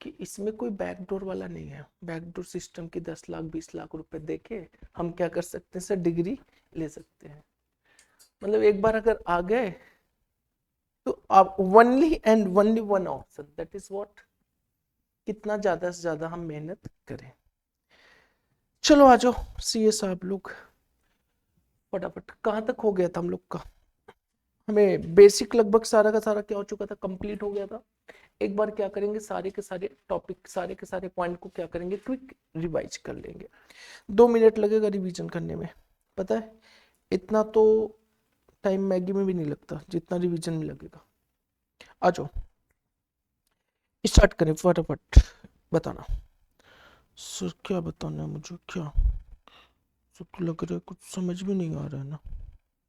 कि इसमें कोई बैकडोर वाला नहीं है। बैकडोर सिस्टम की 10 लाख 20 लाख रुपए देके हम क्या कर सकते हैं सर, डिग्री ले सकते हैं। मतलब एक बार अगर आ गए तो आप only and only one option, that is what, कितना ज्यादा से ज्यादा हम मेहनत करें। चलो आ जाओ सीए साहब लोग, फटाफट कहाँ तक हो गया था हम लोग का। हमें बेसिक लगभग सारा का सारा क्या हो चुका था, कंप्लीट हो गया था। एक बार क्या करेंगे, सारे के सारे टॉपिक, सारे के सारे पॉइंट को क्या करेंगे, क्विक रिवाइज कर लेंगे। 2 मिनट लगेगा रिवीजन करने में, पता है इतना तो टाइम मैगी में भी नहीं लगता जितना रिवीजन में लगेगा। आ जाओ स्टार्ट करें फटाफट, बताना सर क्या बताना है मुझे, क्या सबको लग रहा है कुछ समझ में नहीं आ रहा है ना,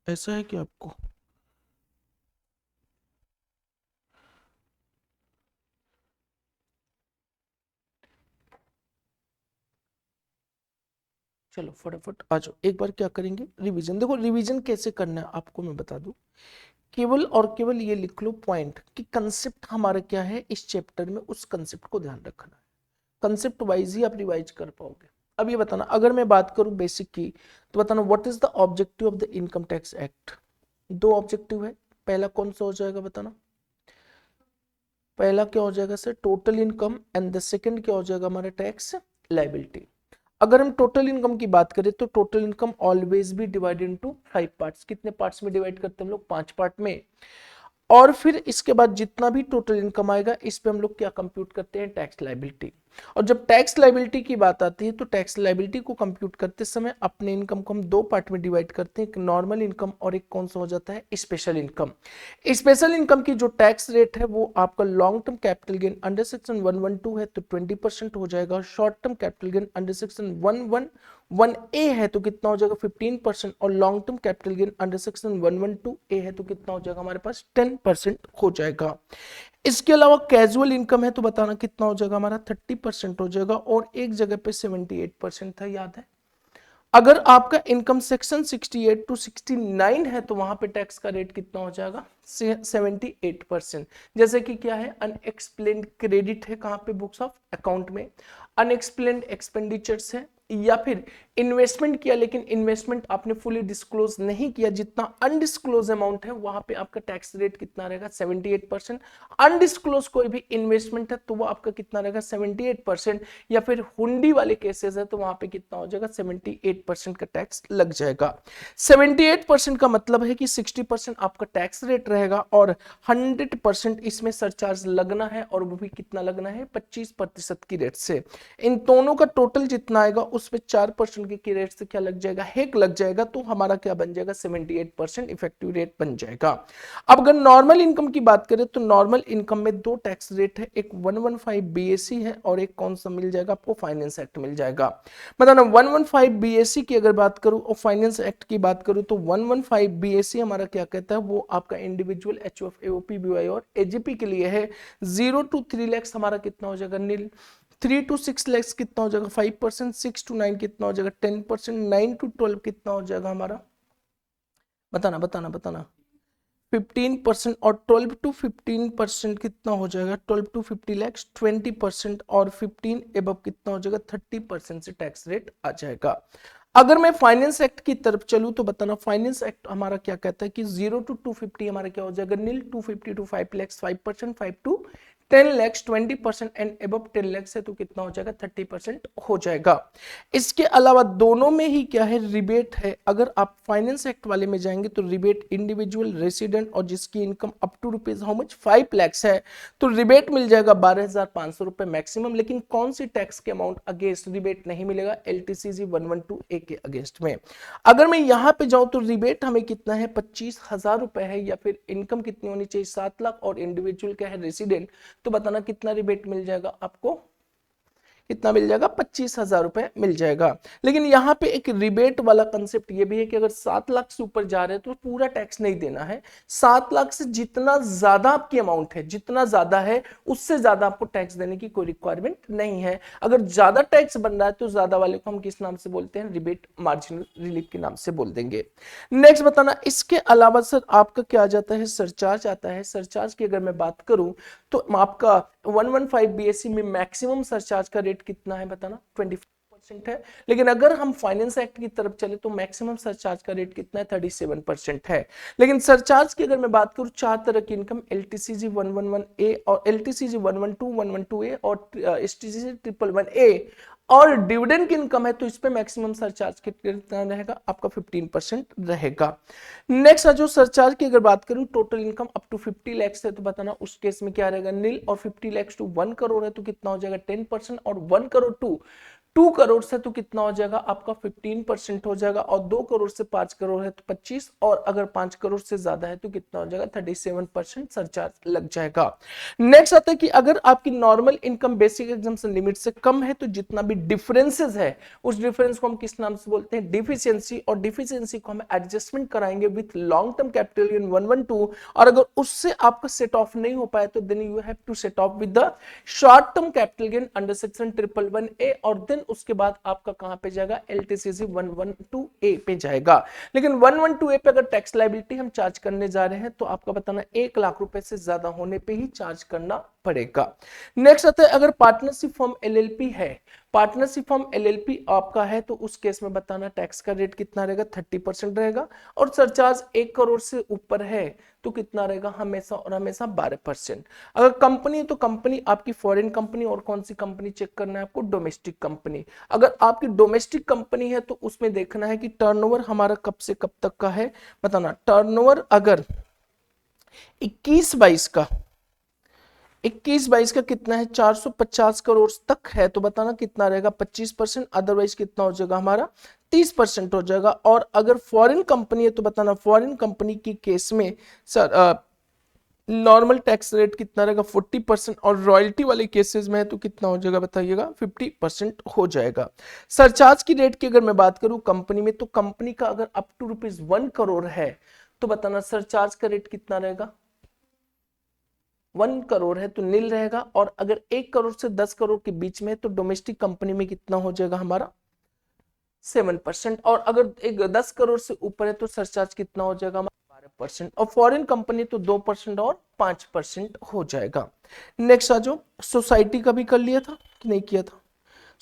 ऐसा है कि आपको। चलो फटाफट आ जाओ, एक बार क्या करेंगे रिवीजन। देखो रिवीजन कैसे करना है आपको मैं बता दूं, केवल और केवल ये लिख लो पॉइंट कि कंसेप्ट हमारा क्या है इस चैप्टर में, उस कंसेप्ट को ध्यान रखना है। कंसेप्ट वाइज ही आप रिवाइज कर पाओगे। अब ये बताना, अगर मैं बात करूं बेसिक की, तो बताना what is the objective of the income tax act. 2 objective है, पहला कौन सा हो जाएगा बताना, पहला क्या हो जाएगा sir, total income, and the second क्या हो जाएगा हमारा, टैक्स लायबिलिटी। अगर हम टोटल इनकम की बात करें तो टोटल इनकम ऑलवेज भी डिवाइडेड इनटू 5 पार्ट्स। कितने पार्ट्स में डिवाइड करते हैं हम लोग, 5 पार्ट में। और फिर इसके बाद जितना भी टोटल इनकम आएगा इस पे हम लोग क्या कंप्यूट करते हैं, टैक्स लायबिलिटी। और जब टैक्स लायबिलिटी की बात आती है तो टैक्स लायबिलिटी को कंप्यूट करते समय अपने इनकम को हम 2 पार्ट में डिवाइड करते हैं, एक नॉर्मल इनकम और एक कौन सा हो जाता है, स्पेशल इनकम। स्पेशल इनकम की जो टैक्स रेट है वो आपका long term capital gain under section 112 है तो 20% हो जाएगा, short term capital gain under section 111A है तो कितना हो जाएगा 15%, और long term capital gain under section 112A है तो कितना हो जाएगा हमारे पास 10% हो जाएगा। इसके अलावा कैजुअल इनकम है तो बताना कितना हो जाएगा हमारा, 30% हो जाएगा, और एक जगह पे 78% था, याद है। अगर आपका इनकम सेक्शन 68 टू 69 है तो वहां पे टैक्स का रेट कितना हो जाएगा, 78%। जैसे कि क्या है, अनएक्सप्लेन्ड क्रेडिट है कहां पे, बुक्स ऑफ अकाउंट में, अनएक्सप्लेन्ड एक्सपेंडिचर्स है, या फिर इन्वेस्टमेंट किया लेकिन इन्वेस्टमेंट आपने फुली डिस्क्लोज नहीं किया, जितना अनडिस्क्लोज अमाउंट है वहां पे आपका टैक्स रेट कितना रहेगा, 78%। अनडिस्क्लोज कोई भी इन्वेस्टमेंट है तो वो आपका कितना रहेगा, 78%। या फिर हुंडी वाले केसेस है तो वहां पे कितना हो जाएगा, 78% का टैक्स लग जाएगा। 78% का मतलब है कि 60% आपका टैक्स रेट रहेगा और 100% इसमें सरचार्ज लगना है, और वो भी कितना लगना है, 25% की रेट से। इन दोनों का टोटल जितना आएगा उस पे 4% की रेट से क्या लग जाएगा, हेक लग जाएगा, तो हमारा क्या बन जाएगा, 78% इफेक्टिव रेट बन जाएगा। अब अगर नॉर्मल इनकम की बात करें तो नॉर्मल इनकम में 2 टैक्स रेट है, एक 115 बीएसी है और एक कौन सा मिल जाएगा आपको, फाइनेंस एक्ट मिल जाएगा। बताना 115 बीएसी की अगर बात करूं और फाइनेंस एक्ट की बात करूं तो 115 बीएसी हमारा क्या कहता है, वो आपका इंडिविजुअल एचयूएफ एओपी बीवाई और एजीपी के लिए है। 0 to 3 लाख हमारा कितना हो जाएगा, नील। 3 to 6 लाख कितना हो जाएगा, 5%। 6 to 9 कितना हो जाएगा, 10%। 9 to 12 कितना हो जाएगा हमारा, बताना बताना बताना, 15%। और 12 to 15% कितना हो जाएगा, 12 to 50 लाख 20%, और 15 एबव कितना हो जाएगा, 30% से टैक्स रेट आ जाएगा। अगर मैं फाइनेंस एक्ट की तरफ चलूं तो बताना, फाइनेंस एक्ट हमारा क्या कहता है कि 0 to 250 हमारा क्या हो जाएगा, नील। 250 to 5 lakh 5%, 5 to 10 lakh 20%, and above 10 lakh है तो कितना हो जाएगा, 30% हो जाएगा। इसके अलावा दोनों में ही क्या है, रिबेट है। अगर आप फाइनेंस एक्ट वाले में जाएंगे तो रिबेट इंडिविजुअल रेसिडेंट और जिसकी income up to rupees how much 5 lakh है तो रिबेट मिल जाएगा 12,500 रुपए मैक्सिमम। लेकिन कौन सी टैक्स के अमाउंट अगेंस्ट रिबेट नहीं मिलेगा, एलटीसीजी 112A के अगेंस्ट में। अगर मैं यहां पे जाऊं तो रिबेट हमें कितना है, 25,000 रुपए है, या फिर इनकम कितनी होनी चाहिए, 7 लाख, और इंडिविजुअल क्या है, रेसिडेंट। तो बताना कितना रिबेट मिल जाएगा आपको, कितना मिल जाएगा, 25,000 रुपए मिल जाएगा। लेकिन यहाँ पे एक रिबेट वाला कंसेप्ट ये भी है कि अगर 7 लाख से ऊपर जा रहे हैं तो पूरा टैक्स नहीं देना है। 7 लाख से जितना ज्यादा आपकी अमाउंट है, जितना ज्यादा है उससे ज्यादा आपको टैक्स देने की कोई रिक्वायरमेंट नहीं है। अगर ज्यादा टैक्स बन रहा है तो ज्यादा वाले को हम किस नाम से बोलते हैं, रिबेट मार्जिनल रिलीफ के नाम से बोल देंगे। नेक्स्ट बताना, इसके अलावा सर आपका क्या आ जाता है, सरचार्ज आता है। सरचार्ज की अगर मैं बात करूं तो आपका 115 बीएससी में मैक्सिमम सरचार्ज का रेट कितना है बताना, 25% है। लेकिन अगर हम फाइनेंस एक्ट की तरफ चले तो मैक्सिमम सरचार्ज का रेट कितना है, 37% है। लेकिन सरचार्ज की अगर मैं बात करूं, 4 तरह की इनकम, एलटीसीजी 111A और एलटीसीजी 112, 112A और एसटीसीजी 111A और डिविडेंड की इनकम है तो इस पे मैक्सिमम सरचार्ज कितना रहेगा आपका, 15% रहेगा। नेक्स्ट जो सरचार्ज की अगर बात करूं, total income up to 50 lakhs है तो बताना उस केस में क्या रहेगा, नील। और 50 लैक्स टू 1 करोड़ है तो कितना हो जाएगा, 10%। और 1 करोड़ टू 2 करोड़ से तो कितना हो जाएगा आपका, 15% हो जाएगा। और 2 करोड़ से 5 करोड़ है तो 25, और अगर 5 करोड़ से ज्यादा है तो कितना हो जाएगा, 37% सरचार्ज लग जाएगा। नेक्स्ट आता है कि अगर आपकी normal income basic exemption limit से कम है तो जितना भी डिफरेंसेस है उस डिफरेंस को हम किस नाम से बोलते हैं, डिफिशियंसी। और डिफिशियंसी को हम एडजस्टमेंट कराएंगे with long term capital in 112। और अगर उससे आपका सेट ऑफ नहीं हो पाया तो then you have to set off with the short term capital gain under section 111A। और देन उसके बाद आपका कहां पे जाएगा, एलटीसीसी 112A पे जाएगा। लेकिन 112A पे अगर टैक्स लायबिलिटी हम चार्ज करने जा रहे हैं तो आपका बताना 1 लाख रुपए से ज्यादा होने पे ही चार्ज करना पड़ेगा। नेक्स्ट आता है अगर पार्टनरशिप फॉर्म एलएलपी है, पार्टनरशिप फॉर्म एलएलपी आपका है तो उस केस में बताना टैक्स का रेट कितना रहेगा, 30% रहेगा। और सरचार्ज 1 करोड़ से ऊपर है तो कितना रहेगा, हमेशा और हमेशा 12%। अगर कंपनी है तो कंपनी आपकी फॉरेन कंपनी, और कौन सी कंपनी चेक करना है आपको, डोमेस्टिक कंपनी। अगर आपकी डोमेस्टिक कंपनी है तो उसमें देखना है कि टर्नओवर हमारा कब से कब तक का है बताना। टर्नओवर अगर 21-22 का, 21-22 का कितना है, 450 करोड़ तक है तो बताना कितना रहेगा, 25%। अदरवाइज कितना हो जाएगा हमारा, 30% हो जाएगा। और अगर फॉरेन कंपनी है तो बताना फॉरेन कंपनी की केस में सर नॉर्मल टैक्स रेट कितना रहेगा, 40%। और रॉयल्टी वाले केसेस में है तो कितना हो जाएगा बताइएगा, 50% हो जाएगा। सरचार्ज की रेट की अगर मैं बात करूं कंपनी में, तो कंपनी का अगर अप टू ₹1 करोड़ है तो बताना सरचार्ज का रेट कितना रहेगा, 1 करोड़ है तो नील रहेगा। और अगर 1 करोड़ से 10 करोड़ के बीच में है तो डोमेस्टिक कंपनी में कितना हो जाएगा हमारा, 7%। और अगर एक 10 करोड़ से ऊपर है तो सरचार्ज कितना हो जाएगा हमारा, 12%। और फॉरेन कंपनी तो 2% और 5% हो जाएगा। नेक्स्ट आ जाओ, सोसाइटी का भी कर लिया था कि नहीं किया था,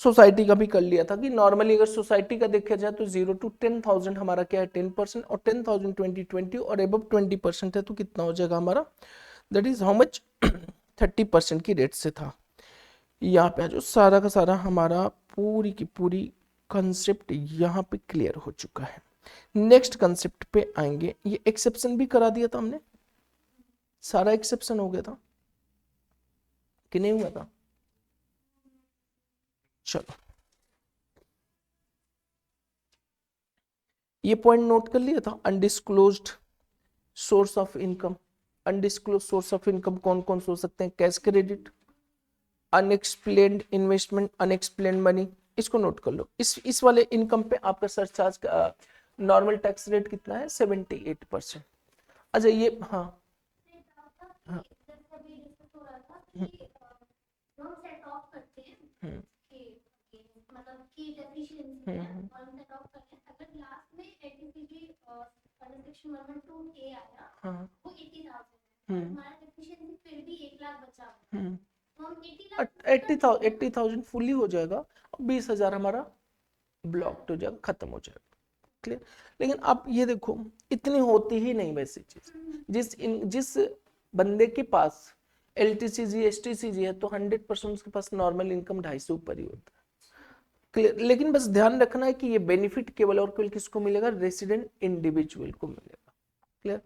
सोसाइटी का भी कर लिया था कि नॉर्मली अगर सोसाइटी का देखा जाए तो 0 to 10,000 हमारा क्या है, 10%। और 10,000 20 और एबव 20% है तो कितना हो जाएगा हमारा, दैट इज हाउ मच, 30% की रेट से था। यहाँ पे जो सारा का सारा हमारा पूरी की पूरी कंसेप्ट यहाँ पे क्लियर हो चुका है। नेक्स्ट कंसेप्ट पे आएंगे, ये एक्सेप्शन भी करा दिया था हमने, सारा एक्सेप्शन हो गया था कि नहीं हुआ था, चलो ये पॉइंट नोट कर लिया था। Undisclosed source of income, undisclosed source of income कौन कौन से हो सकते हैं, cash credit, unexplained investment, unexplained money, इसको नोट कर लो। इस वाले इनकम पे आपका सरचार्ज का नॉर्मल टैक्स रेट कितना है, 78%। अच्छा ये हाँ हाँ हम्म, हम्म, हाँ हम्म, 80,000 फुली हो जाएगा और 20,000 हमारा ब्लॉक हो जाएगा, खत्म हो जाएगा, क्लियर। लेकिन आप ये देखो इतनी होती ही नहीं वैसी चीज, जिस बंदे के पास एलटीसीजी एसटीसीजी है तो 100% उसके पास नॉर्मल इनकम 250 से ऊपर ही होता है, क्लियर। लेकिन बस ध्यान रखना है कि ये बेनिफिट केवल और केवल किसको मिलेगा, रेसिडेंट इंडिविजुअल को मिलेगा, क्लियर।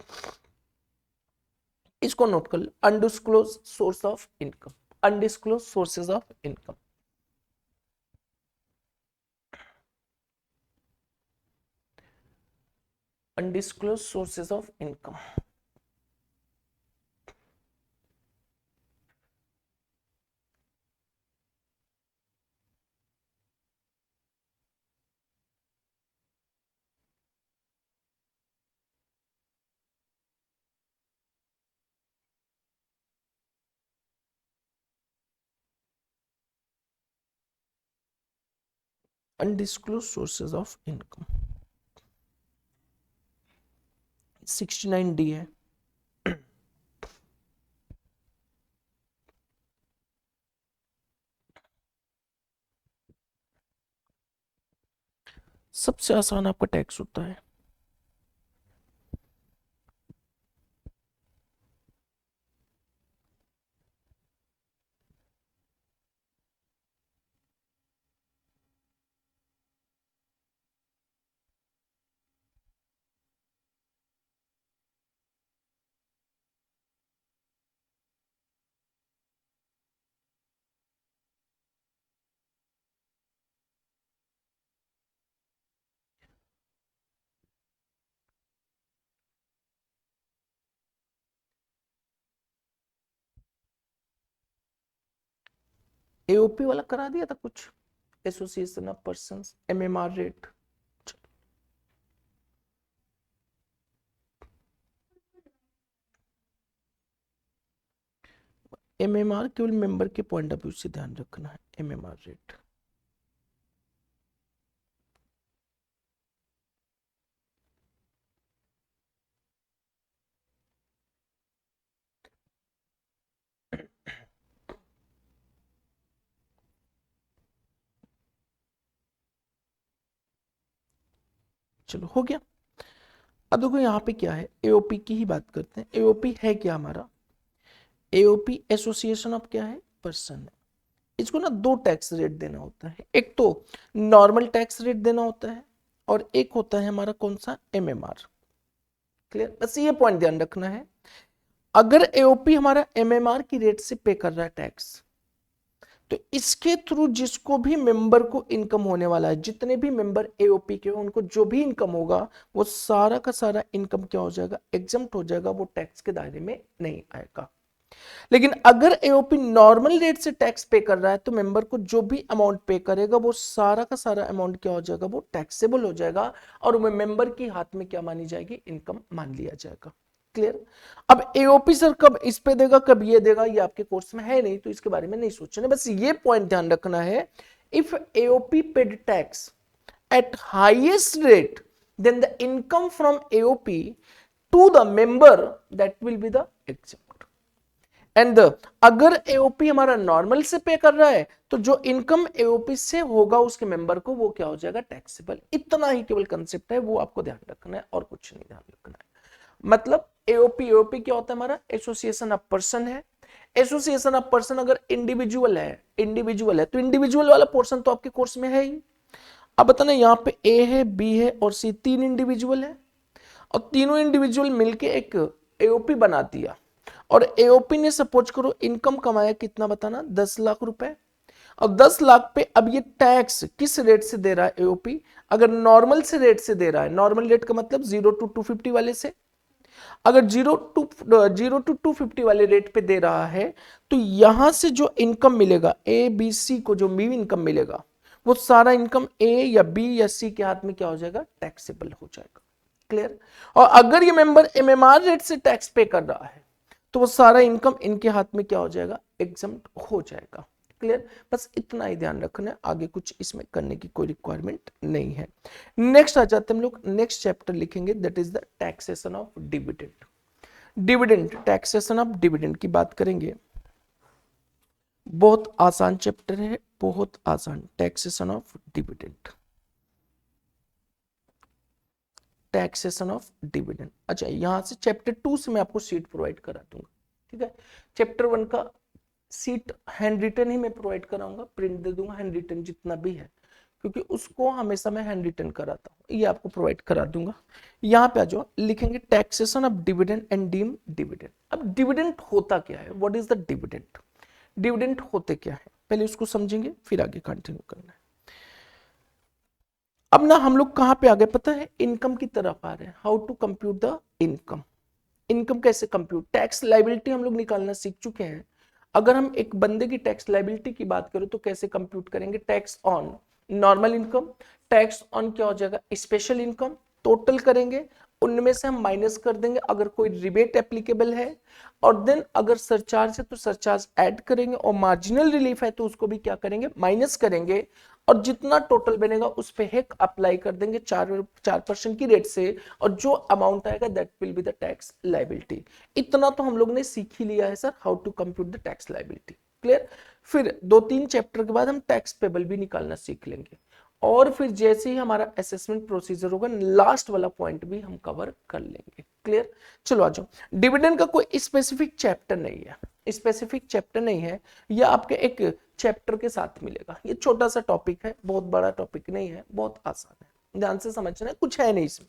इसको नोट कर लो, undisclose source of income, undisclose sources of income. undisclosed sources of income, undisclosed sources of income 69D है। सबसे आसान आपका टैक्स होता है। एओपी वाला करा दिया था कुछ, association of persons, MMR rate. MMR केवल मेंबर के पॉइंट ऑफ व्यू से ध्यान रखना है, एमएमआर रेट। चलो हो गया। अब देखो यहाँ पे क्या है, एओपी की ही बात करते हैं। एओपी है क्या हमारा, एओपी एसोसिएशन ऑफ क्या है, पर्सन है। इसको ना दो टैक्स रेट देना होता है, एक तो नॉर्मल टैक्स रेट देना होता है और एक होता है हमारा कौन सा, एमएमआर। क्लियर, बस ये पॉइंट ध्यान रखना है। अगर एओपी हमारा एमएमआर की रेट से पे कर रहा है टैक्स, तो इसके थ्रू जिसको भी मेंबर को इनकम होने वाला है, जितने भी मेंबर एओपी के उनको जो भी इनकम होगा, वो सारा का सारा इनकम क्या हो जाएगा, एग्जम्प्ट हो जाएगा, वो टैक्स के दायरे में नहीं आएगा। लेकिन अगर एओपी नॉर्मल रेट से टैक्स पे कर रहा है, तो मेंबर को जो भी अमाउंट पे करेगा, वो सारा का सारा अमाउंट क्या हो जाएगा, वो टैक्सेबल हो जाएगा और वो मेंबर की हाथ में क्या मानी जाएगी, इनकम मान लिया जाएगा। क्लियर। अब एओपी सर कब इस पे देगा, कब ये देगा, ये आपके कोर्स में है नहीं, तो इसके बारे में नहीं सोचना, बस ये पॉइंट ध्यान रखना है, if AOP paid tax at highest rate, then the income from AOP to the member, that will be the exempt. And अगर AOP हमारा नॉर्मल से पे कर रहा है, तो जो इनकम AOP से होगा उसके मेंबर को, वो क्या हो जाएगा, टैक्सेबल। इतना ही केवल कंसेप्ट है, वो आपको ध्यान रखना है और कुछ नहीं ध्यान रखना है। मतलब एओपी क्या होता है हमारा, एसोसिएशन ऑफ पर्सन है। एसोसिएशन ऑफ पर्सन अगर इंडिविजुअल है तो इंडिविजुअल वाला पोर्शन तो आपके कोर्स में है ही। अब बताना, यहाँ पे ए है, बी है और सी, तीन इंडिविजुअल है और तीनों इंडिविजुअल मिलके एक एओपी बना दिया और एओपी ने सपोज करो इनकम कमाया कितना, बताना 10 लाख रुपए। और 10 लाख पे अब ये टैक्स किस रेट से दे रहा है एओपी, अगर नॉर्मल से रेट से दे रहा है, नॉर्मल रेट का मतलब 0 to 250 वाले से, अगर 0 to 250 वाले रेट पे दे रहा है, तो यहां से जो इनकम मिलेगा ए बी सी को, जो भी इनकम मिलेगा, वो सारा इनकम ए या बी या सी के हाथ में क्या हो जाएगा, टैक्सेबल हो जाएगा। क्लियर। और अगर ये मेंबर एमएमआर रेट से टैक्स पे कर रहा है, तो वो सारा इनकम इनके हाथ में क्या हो जाएगा, एग्जम्प्ट हो जाएगा। क्लियर, बस इतना ही ध्यान रखना है, आगे कुछ इसमें करने की कोई रिक्वायरमेंट नहीं है। नेक्स्ट आ जाते हैं हम लोग, नेक्स्ट चैप्टर लिखेंगे, that is the taxation of dividend. Dividend, taxation of dividend की बात करेंगे। बहुत आसान चैप्टर है, बहुत आसान, taxation of dividend, taxation of dividend. अच्छा, यहां से चैप्टर 2 से मैं आपको सीट प्रोवाइड करा दूंगा, ठीक है। चैप्टर 1 का सीट हैंड रिटन ही मैं प्रोवाइड कराऊंगा, प्रिंट दे दूंगा हैंड रिटन जितना भी है, क्योंकि उसको हमेशा मैं हैंड रिटन कराता हूँ, ये आपको प्रोवाइड करा दूंगा। यहाँ पे आ जाओ, लिखेंगे taxation of dividend and deem dividend. अब डिविडेंड होता क्या है, what is the dividend, dividend होते क्या है, पहले उसको समझेंगे फिर आगे कंटिन्यू करना है। अब ना हम लोग कहां पे आ गए पता है, इनकम की तरफ आ रहे हैं, how to compute the income. Income कैसे कंप्यूट, टैक्स लाइबिलिटी हम लोग निकालना सीख चुके हैं। अगर हम एक बंदे की टैक्स लाइबिलिटी की बात करें तो कैसे कंप्यूट करेंगे, tax on normal income, tax on क्या हो जाएगा, स्पेशल इनकम, टोटल करेंगे, उनमें से हम माइनस कर देंगे अगर कोई रिबेट एप्लीकेबल है, और देन अगर सरचार्ज है तो सरचार्ज ऐड करेंगे, और मार्जिनल रिलीफ है तो उसको भी क्या करेंगे, माइनस करेंगे, और जितना टोटल बनेगा उस पे हेक अप्लाई कर देंगे 4% की रेट से, और जो अमाउंट आएगा that will be the tax liability. इतना तो हम लोग ने सीख ही लिया है sir, how to compute the tax liability. Clear. फिर 2-3 चैप्टर के बाद हम टैक्स पेबल भी निकालना सीख लेंगे, और फिर जैसे ही हमारा असेसमेंट प्रोसीजर होगा लास्ट वाला पॉइंट भी हम कवर कर लेंगे। क्लियर? चलो आ जाओ। डिविडेंड का कोई स्पेसिफिक चैप्टर नहीं है, स्पेसिफिक चैप्टर नहीं है, यह आपके एक चैप्टर के साथ मिलेगा। ये छोटा सा टॉपिक है, बहुत बड़ा टॉपिक नहीं है, बहुत आसान है, ध्यान से समझना है, कुछ है नहीं इसमें,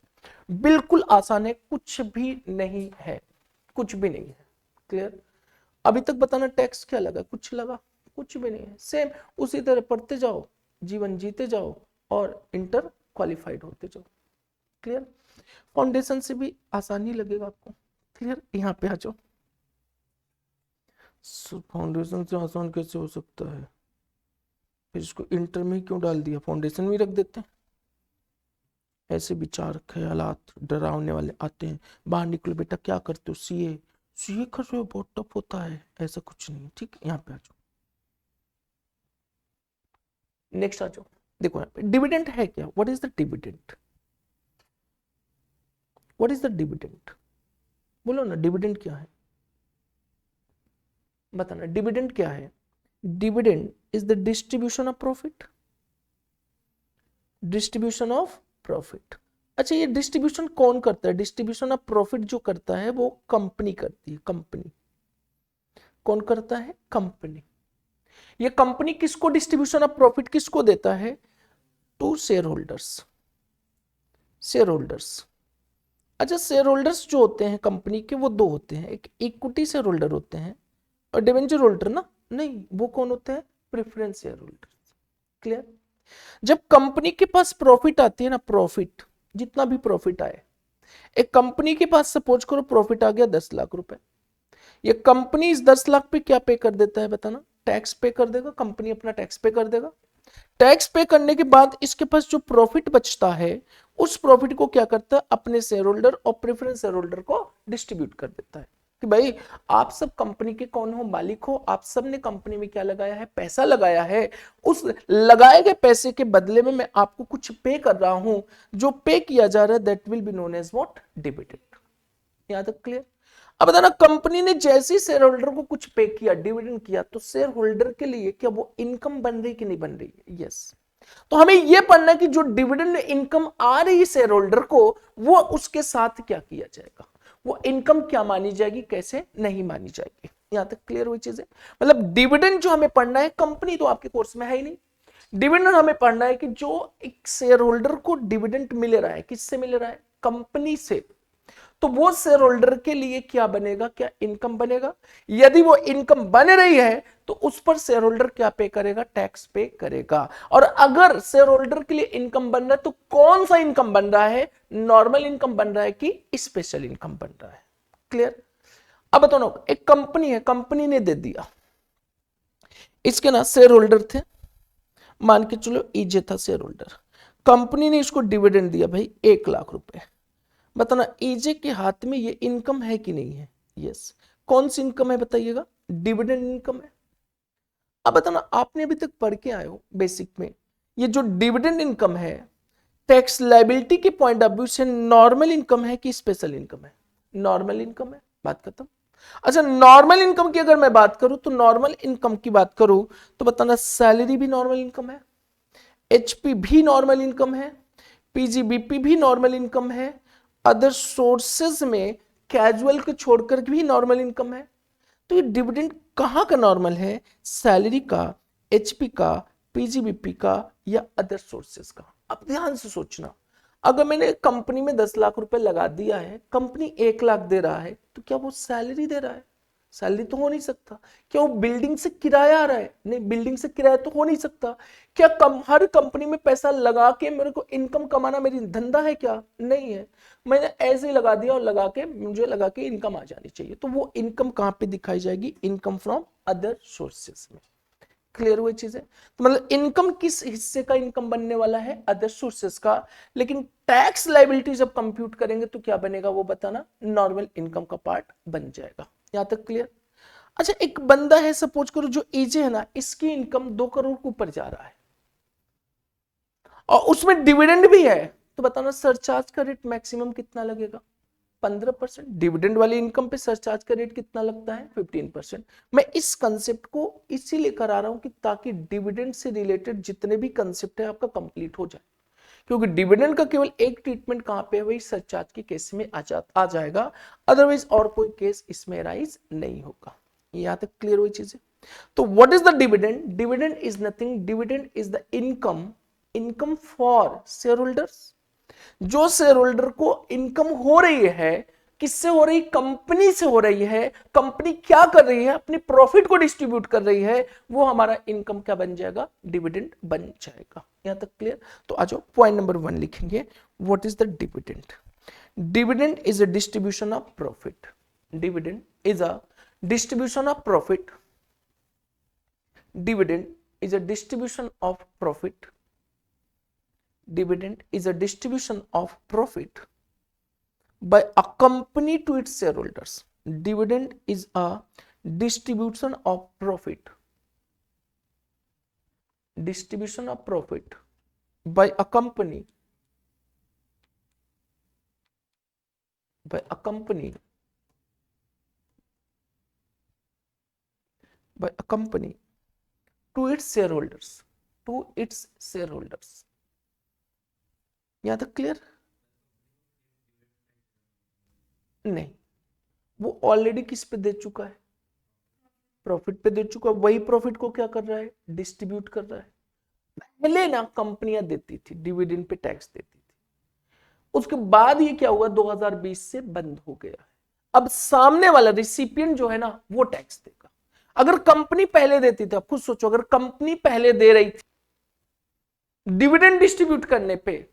बिल्कुल आसान है, कुछ भी नहीं है, कुछ भी नहीं है। क्लियर? अभी तक बताना टैक्स क्या लगा, कुछ लगा? कुछ भी नहीं है, सेम उसी तरह पढ़ते जाओ, जीवन जीते जाओ और इंटर क्वालिफाइड होते जाओ। क्लियर? फाउंडेशन से भी आसानी लगेगा आपको। क्लियर? यहाँ पे आ जाओ। फाउंडेशन से आसान कैसे हो सकता है? फिर इसको इंटर में क्यों डाल दिया, फाउंडेशन में रख देते हैं। ऐसे विचार ख्यालात डरावने वाले आते हैं, बाहर निकलो बेटा क्या करते हो, सीए सीए कर रहे हो, बहुत टफ होता है, ऐसा कुछ नहीं। ठीक, यहाँ पे आ जाओ, नेक्स्ट आ जाओ। देखो यहाँ पे डिविडेंड है क्या, what is the dividend, what is the dividend, बोलो ना, डिविडेंड क्या है, बताना डिविडेंड क्या है। Dividend is the distribution of profit, distribution of profit. अच्छा, ये डिस्ट्रीब्यूशन कौन करता है? डिस्ट्रीब्यूशन ऑफ प्रॉफिट जो करता है वो कंपनी करती है, कंपनी। कौन करता है? कंपनी। ये कंपनी किसको डिस्ट्रीब्यूशन ऑफ प्रॉफिट किसको देता है? To shareholders, shareholders. अच्छा, शेयर होल्डर्स जो होते हैं कंपनी के वो दो होते हैं, एक इक्विटी शेयर होल्डर होते हैं और डिवेंचर होल्डर ना, नहीं, वो कौन होते हैं? Preference share holder. क्लियर? जब कंपनी के पास प्रॉफिट आती है ना, प्रॉफिट, जितना भी प्रॉफिट आए, एक कंपनी के पास सपोज करो प्रॉफिट आ गया 10 लाख रुपए, ये कंपनी इस 10 लाख पे क्या पे कर देता है बताना? टैक्स पे कर देगा, कंपनी अपना टैक्स पे कर देगा। टैक्स पे करने के बाद इसके पास जो प्रॉफिट बचता है उस प्रॉफिट को क्या करता है? अपने शेयर होल्डर और प्रेफरेंस शेयर होल्डर को डिस्ट्रीब्यूट कर देता है कि भाई आप सब कंपनी के कौन हो? मालिक हो, आप सब ने कंपनी में क्या लगाया है? पैसा लगाया है, उस लगाए गए पैसे के बदले में मैं आपको कुछ पे कर रहा हूं, जो पे किया जा रहा है that will be known as what? Dividend. यहां तक क्लियर? अब बताना, कंपनी ने जैसे ही शेयर होल्डर को कुछ पे किया, डिविडेंड किया, तो शेयर होल्डर के लिए क्या वो इनकम बन रही कि नहीं बन रही है? यस। तो हमें यह पढ़ना है कि जो डिविडेंड इनकम आ रही है शेयर होल्डर को, वो उसके साथ क्या किया जाएगा, वो इनकम क्या मानी जाएगी, कैसे नहीं मानी जाएगी। यहां तक क्लियर हुई चीजें? मतलब डिविडेंड जो हमें पढ़ना है, कंपनी तो आपके कोर्स में है ही नहीं, डिविडेंड हमें पढ़ना है कि जो एक शेयर होल्डर को डिविडेंड मिल रहा है, किससे मिल रहा है? कंपनी से। तो वो शेयर होल्डर के लिए क्या बनेगा, क्या इनकम बनेगा? यदि वो इनकम बन रही है तो उस पर शेयर होल्डर क्या पे करेगा? टैक्स पे करेगा। और अगर शेयर होल्डर के लिए इनकम बन रहा है तो कौन सा इनकम बन रहा है? नॉर्मल इनकम बन रहा है कि स्पेशल इनकम बन रहा है? क्लियर? अब बताओ, एक कंपनी है, कंपनी ने दे दिया, इसके ना शेयर होल्डर थे, मान के चलो ईजे था शेयर होल्डर, कंपनी ने इसको डिविडेंड दिया भाई 1 लाख रुपए। बताना ईजे के हाथ में ये इनकम है कि नहीं है? यस। कौन सी इनकम है बताइएगा? डिविडेंड इनकम है। अब बताना, आपने अभी तक पढ़ के आए हो बेसिक में, ये जो डिविडेंड इनकम है टैक्स लायबिलिटी के पॉइंट ऑफ व्यू से नॉर्मल इनकम है कि स्पेशल इनकम है? नॉर्मल इनकम है, बात खत्म। अच्छा, नॉर्मल इनकम की अगर मैं बात करूं तो नॉर्मल इनकम की बात करूं तो बताना सैलरी भी नॉर्मल इनकम है, एचपी भी नॉर्मल इनकम है, पीजीबीपी भी नॉर्मल इनकम है, अदर सोर्सेज में कैजुअल को छोड़कर भी नॉर्मल इनकम है। तो ये डिविडेंड कहां का नॉर्मल है? सैलरी का, एचपी का, पीजीबीपी का या अदर सोर्सेज का? अब ध्यान से सोचना, अगर मैंने कंपनी में 10 लाख रुपए लगा दिया है, कंपनी 1 लाख दे रहा है, तो क्या वो सैलरी दे रहा है? सैलरी तो हो नहीं सकता। क्या वो बिल्डिंग से किराया आ रहा है? नहीं, बिल्डिंग से किराया तो हो नहीं सकता। क्या हर कंपनी में पैसा लगा के मेरे को इनकम कमाना मेरी धंधा है क्या? नहीं है। मैंने ऐसे ही लगा दिया और लगा के मुझे लगा के इनकम आ जानी चाहिए, तो वो इनकम कहां पे दिखाई जाएगी? इनकम फ्रॉम अदर सोर्सेस में। क्लियर हुई चीजें? तो मतलब इनकम किस हिस्से का इनकम बनने वाला है? अदर सोर्सेस का। लेकिन टैक्स लायबिलिटी जब कंप्यूट करेंगे तो क्या बनेगा वो बताना? नॉर्मल इनकम का पार्ट बन जाएगा। यहां तक क्लियर? अच्छा, एक बंदा है सपोज करो जो एजे है ना, इसकी इनकम 2 करोड़ के ऊपर जा रहा है और उसमें डिविडेंड भी है, तो बताना सरचार्ज का रेट मैक्सिमम कितना लगेगा? 15%। डिविडेंड वाली इनकम पे सरचार्ज का रेट कितना लगता है? 15%। मैं इस कंसेप्ट को इसीलिए करा रहा हूं कि ताकि डिविडेंड से रिलेटेड जितने भी कंसेप्ट है आपका कंप्लीट हो जाए, क्योंकि डिविडेंड का केवल एक ट्रीटमेंट कहां पे है, वही सरचार्ज के केस में आ जाएगा, अदरवाइज और कोई केस इसमें राइज नहीं होगा। यहां तक क्लियर हुई चीजें? तो what is the dividend? Dividend is nothing, dividend is the income for share holders. जो शेयर होल्डर को इनकम हो रही है, किससे हो रही? कंपनी से हो रही है। कंपनी क्या कर रही है? अपनी प्रॉफिट को डिस्ट्रीब्यूट कर रही है, वो हमारा इनकम क्या बन जाएगा? डिविडेंड बन जाएगा। यहां तक क्लियर? तो आ जाओ पॉइंट नंबर 1 लिखेंगे, what is the dividend? Dividend is a distribution of profit. Dividend is a distribution of profit. Dividend is a distribution of profit. Dividend is a distribution of profit by a company to its shareholders. Dividend is a distribution of profit. Distribution of profit by a company. By a company. By a company to its shareholders. To its shareholders. यहां तक clear? नहीं, वो already किस पे दे चुका है? Profit पे दे चुका है। वही प्रॉफिट को क्या कर रहा है? डिस्ट्रीब्यूट कर रहा है। पहले ना कंपनियां देती थी, डिविडेंड पे टैक्स देती थी, उसके बाद ये क्या हुआ? 2020 से बंद हो गया है। अब सामने वाला रिसिपिएंट जो है ना, वो टैक्स देगा। अगर कंपनी पहले देती थी, आप खुद सोचो, अगर कंपनी पहले दे रही थी डिविडेंड डिस्ट्रीब्यूट करने पे,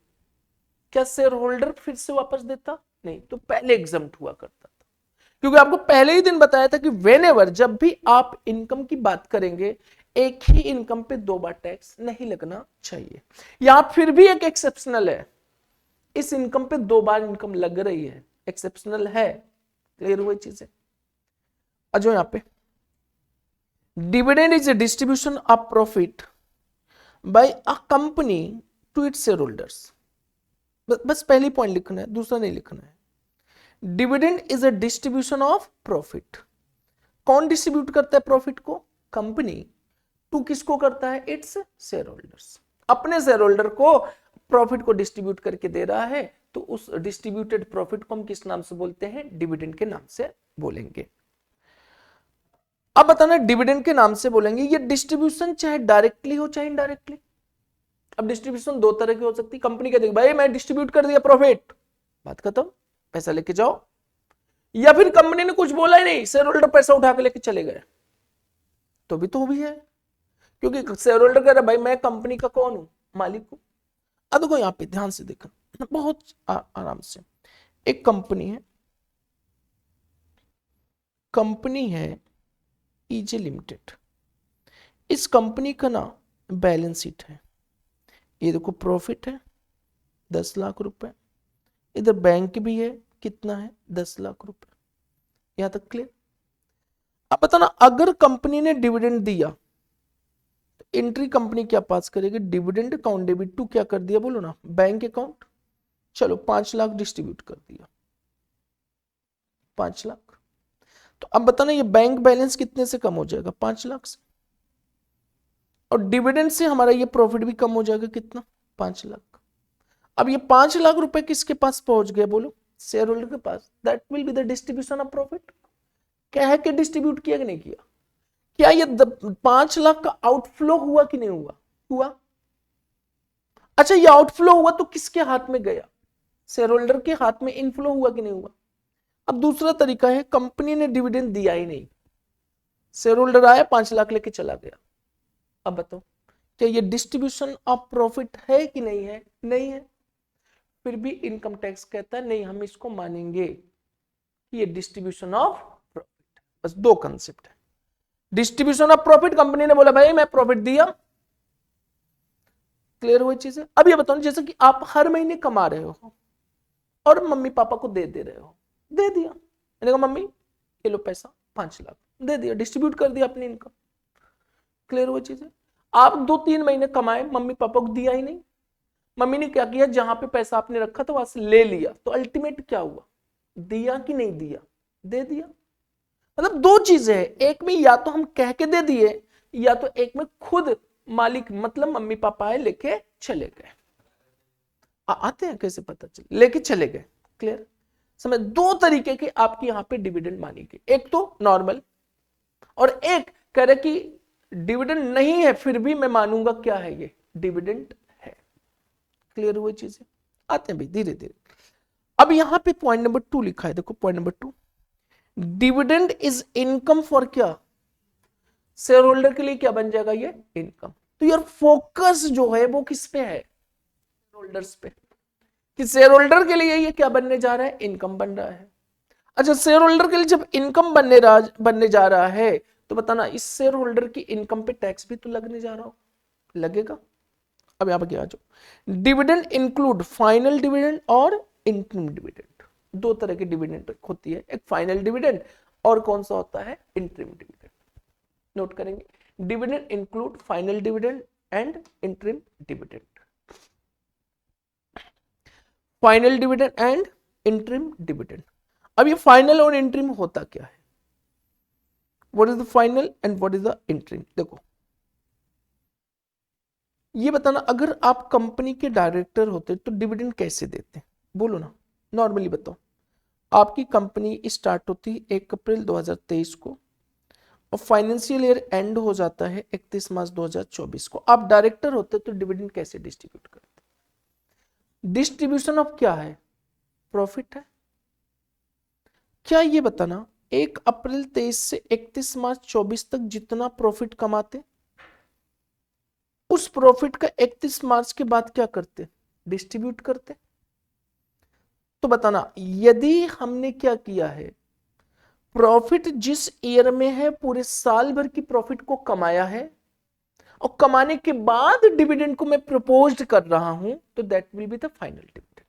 क्या शेयर होल्डर फिर से वापस देता? नहीं, तो पहले एग्जम्प्ट हुआ करता था, क्योंकि आपको पहले ही दिन बताया था कि व्हेनेवर, जब भी आप इनकम की बात करेंगे, एक ही इनकम पे 2 बार टैक्स नहीं लगना चाहिए। यहां फिर भी एक एक्सेप्शनल है, इस इनकम पे 2 बार इनकम लग रही है, एक्सेप्शनल है। क्लियर हुई चीजें? अजो यहां पे dividend is a distribution of profit by a company to its shareholders. बस पहली पॉइंट लिखना है, दूसरा नहीं लिखना है। Dividend is a distribution of profit. कौन डिस्ट्रीब्यूट करता है प्रॉफिट को? कंपनी। टू किसको करता है? Its shareholders. अपने शेयर होल्डर को प्रॉफिट को डिस्ट्रीब्यूट करके दे रहा है, तो उस डिस्ट्रीब्यूटेड प्रॉफिट को हम किस नाम से बोलते हैं? डिविडेंड के नाम से बोलेंगे। अब बताना, डिविडेंड के नाम से बोलेंगे, ये डिस्ट्रीब्यूशन चाहे डायरेक्टली हो चाहे इनडायरेक्टली। अब डिस्ट्रीब्यूशन 2 तरह की हो सकती है। कंपनी कहती है भाई मैं डिस्ट्रीब्यूट कर दिया प्रॉफिट, बात खत्म, पैसा लेके जाओ। या फिर कंपनी ने कुछ बोला ही नहीं, शेयर होल्डर पैसा उठा के लेके चले गए, तो भी है, क्योंकि शेयर होल्डर कह रहा है भाई मैं कंपनी का कौन हूं? मालिक हूं। अब देखो यहां पे ध्यान से देखना, बहुत आराम से। एक कंपनी है ईजे लिमिटेड। इस कंपनी का ना बैलेंस शीट है, ये देखो प्रॉफिट है 10 लाख रुपए, इधर बैंक भी है, कितना है? 10 लाख रुपए। यहां तक क्लियर? अब बताना, अगर कंपनी ने डिविडेंड दिया तो एंट्री कंपनी क्या पास करेगी? डिविडेंड अकाउंट डेबिट टू क्या कर दिया? बोलो ना, बैंक अकाउंट। चलो 5 लाख डिस्ट्रीब्यूट कर दिया, 5 लाख। तो अब बताना ये बैंक बैलेंस कितने से कम हो जाएगा? 5 लाख से। और डिविडेंड से हमारा ये प्रॉफिट भी कम हो जाएगा, कितना? 5 लाख। अब ये 5 लाख रुपए किसके पास पहुंच गए? बोलो, शेयर होल्डर के पास। That will be the distribution of profit. क्या है कि डिस्ट्रीब्यूट किया कि नहीं किया? क्या ये 5 लाख का आउटफ्लो हुआ कि नहीं हुआ? हुआ। अच्छा, ये आउटफ्लो हुआ तो किसके हाथ में गया? शेयर होल्डर के हाथ में। इनफ्लो हुआ कि नहीं हुआ? अब दूसरा तरीका है, कंपनी ने डिविडेंड दिया ही नहीं, शेयर होल्डर आया 5 लाख लेके चला गया। अब बताओ, क्या ये डिस्ट्रीब्यूशन ऑफ प्रॉफिट है कि नहीं है? नहीं है। फिर भी इनकम टैक्स कहता है नहीं, हम इसको मानेंगे कि ये डिस्ट्रीब्यूशन ऑफ प्रॉफिट। बस 2 कंसेप्ट है। डिस्ट्रीब्यूशन ऑफ प्रॉफिट, कंपनी ने बोला भाई मैं प्रॉफिट दिया। क्लियर हुई चीजें? अब ये बताओ, जैसे कि आप हर महीने कमा रहे हो और मम्मी पापा को दे रहे हो, दे दिया, मैंने कहा मम्मी ये लो पैसा 5 लाख, दे दिया, डिस्ट्रीब्यूट कर दिया अपनी इनकम। क्लियर हुई चीजें? आप 2-3 महीने कमाए, मम्मी पापा को दिया ही नहीं। मम्मी ने क्या किया? जहां पे पैसा आपने रखा था वहां से ले लिया, तो अल्टीमेट क्या हुआ? दिया कि नहीं दिया? दे दिया। मतलब दो चीजें हैं, एक में या तो हम कह के दे दिए, या तो एक में खुद मालिक मतलब मम्मी पापा आए लेके चले गए। आते हैं कैसे पता चले? लेके चले गए। क्लियर? समझ? दो तरीके की आपकी यहां पे डिविडेंड मानी गई, एक तो नॉर्मल, और एक कह रहे कि डिविडेंड नहीं है फिर भी मैं मानूंगा क्या है ये, डिविडेंड है। क्लियर हुई चीजें? आते हैं भाई धीरे धीरे। अब यहां पे पॉइंट नंबर 2 लिखा है, देखो point number 2, dividend is income for क्या? शेयर होल्डर के लिए क्या बन जाएगा ये? इनकम। तो यार फोकस जो है वो किस पे है? शेयर होल्डर्स पे। कि शेयर होल्डर के लिए ये क्या बनने जा रहा है? इनकम बन रहा है। अच्छा, शेयर होल्डर के लिए जब इनकम बनने जा रहा है, तो बताना इस शेयर होल्डर की इनकम पे टैक्स भी तो लगने जा रहा हो, लगेगा। अब यहां पर आ जाओ, डिविडेंड इंक्लूड फाइनल डिविडेंड और इंटरिम डिविडेंड। दो तरह की डिविडेंड होती है, एक फाइनल डिविडेंड और कौन सा होता है? Interim dividend. नोट करेंगे, dividend include final dividend and interim dividend. Final dividend and interim dividend. अब ये फाइनल और इंटरिम होता क्या है? What is the final and what is the interim? देखो ये बताना, अगर आप कंपनी के डायरेक्टर होते तो डिविडेंड कैसे देते? बोलो ना, नॉर्मली बताओ। आपकी कंपनी स्टार्ट होती 1 अप्रैल 2023 को और फाइनेंशियल ईयर एंड हो जाता है 31 मार्च 2024 को। आप डायरेक्टर होते तो डिविडेंड कैसे डिस्ट्रीब्यूट करते? डिस्ट्रीब्यूशन ऑफ क्या है? प्रॉफिट है। क्या ये बताना 1 अप्रैल 23 से 31 मार्च 24 तक जितना प्रॉफिट कमाते, उस प्रॉफिट का 31 मार्च के बाद क्या करते? डिस्ट्रीब्यूट करते। तो बताना, यदि हमने क्या किया है, प्रॉफिट जिस ईयर में है पूरे साल भर की प्रॉफिट को कमाया है और कमाने के बाद डिविडेंड को मैं प्रपोज्ड कर रहा हूं, तो that will be the final dividend.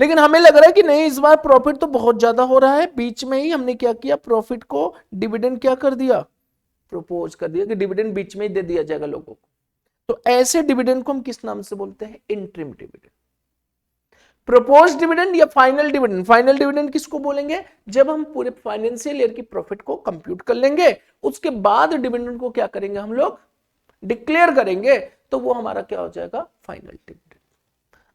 लेकिन हमें लग रहा है कि नहीं, इस बार प्रॉफिट तो बहुत ज्यादा हो रहा है, बीच में ही हमने क्या किया, प्रॉफिट को डिविडेंड क्या कर दिया? प्रपोज कर दिया कि डिविडेंड बीच में ही दे दिया जाएगा लोगों को। तो ऐसे डिविडेंड को हम किस नाम से बोलते हैं? Interim dividend. प्रपोज डिविडेंड या फाइनल डिविडेंड? फाइनल डिविडेंड किसको बोलेंगे? जब हम पूरे फाइनेंशियल ईयर की प्रॉफिट को कंप्यूट कर लेंगे, उसके बाद डिविडेंड को क्या करेंगे हम लोग? डिक्लेयर करेंगे, तो वो हमारा क्या हो जाएगा? Final dividend.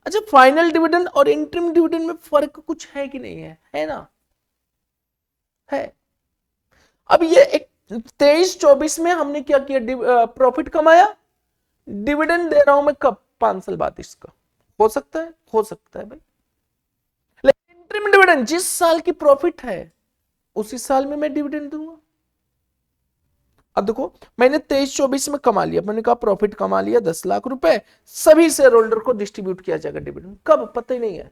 अच्छा, फाइनल डिविडेंड और इंटरिम डिविडेंड में फर्क कुछ है कि नहीं है? है ना? है। अब ये 23-24 में हमने क्या किया? प्रॉफिट कमाया, डिविडेंड दे रहा हूं मैं कब? 5 साल बाद। इसका हो सकता है? हो सकता है भाई। लेकिन इंटरिम डिविडेंड जिस साल की प्रॉफिट है उसी साल में मैं डिविडेंड दूंगा। अब देखो, मैंने 23-24 में कमा लिया, मैंने कहा प्रॉफिट कमा लिया 10 लाख रुपए, सभी शेयर होल्डर को डिस्ट्रीब्यूट किया जाएगा डिविडेंड। कब? पता ही नहीं है।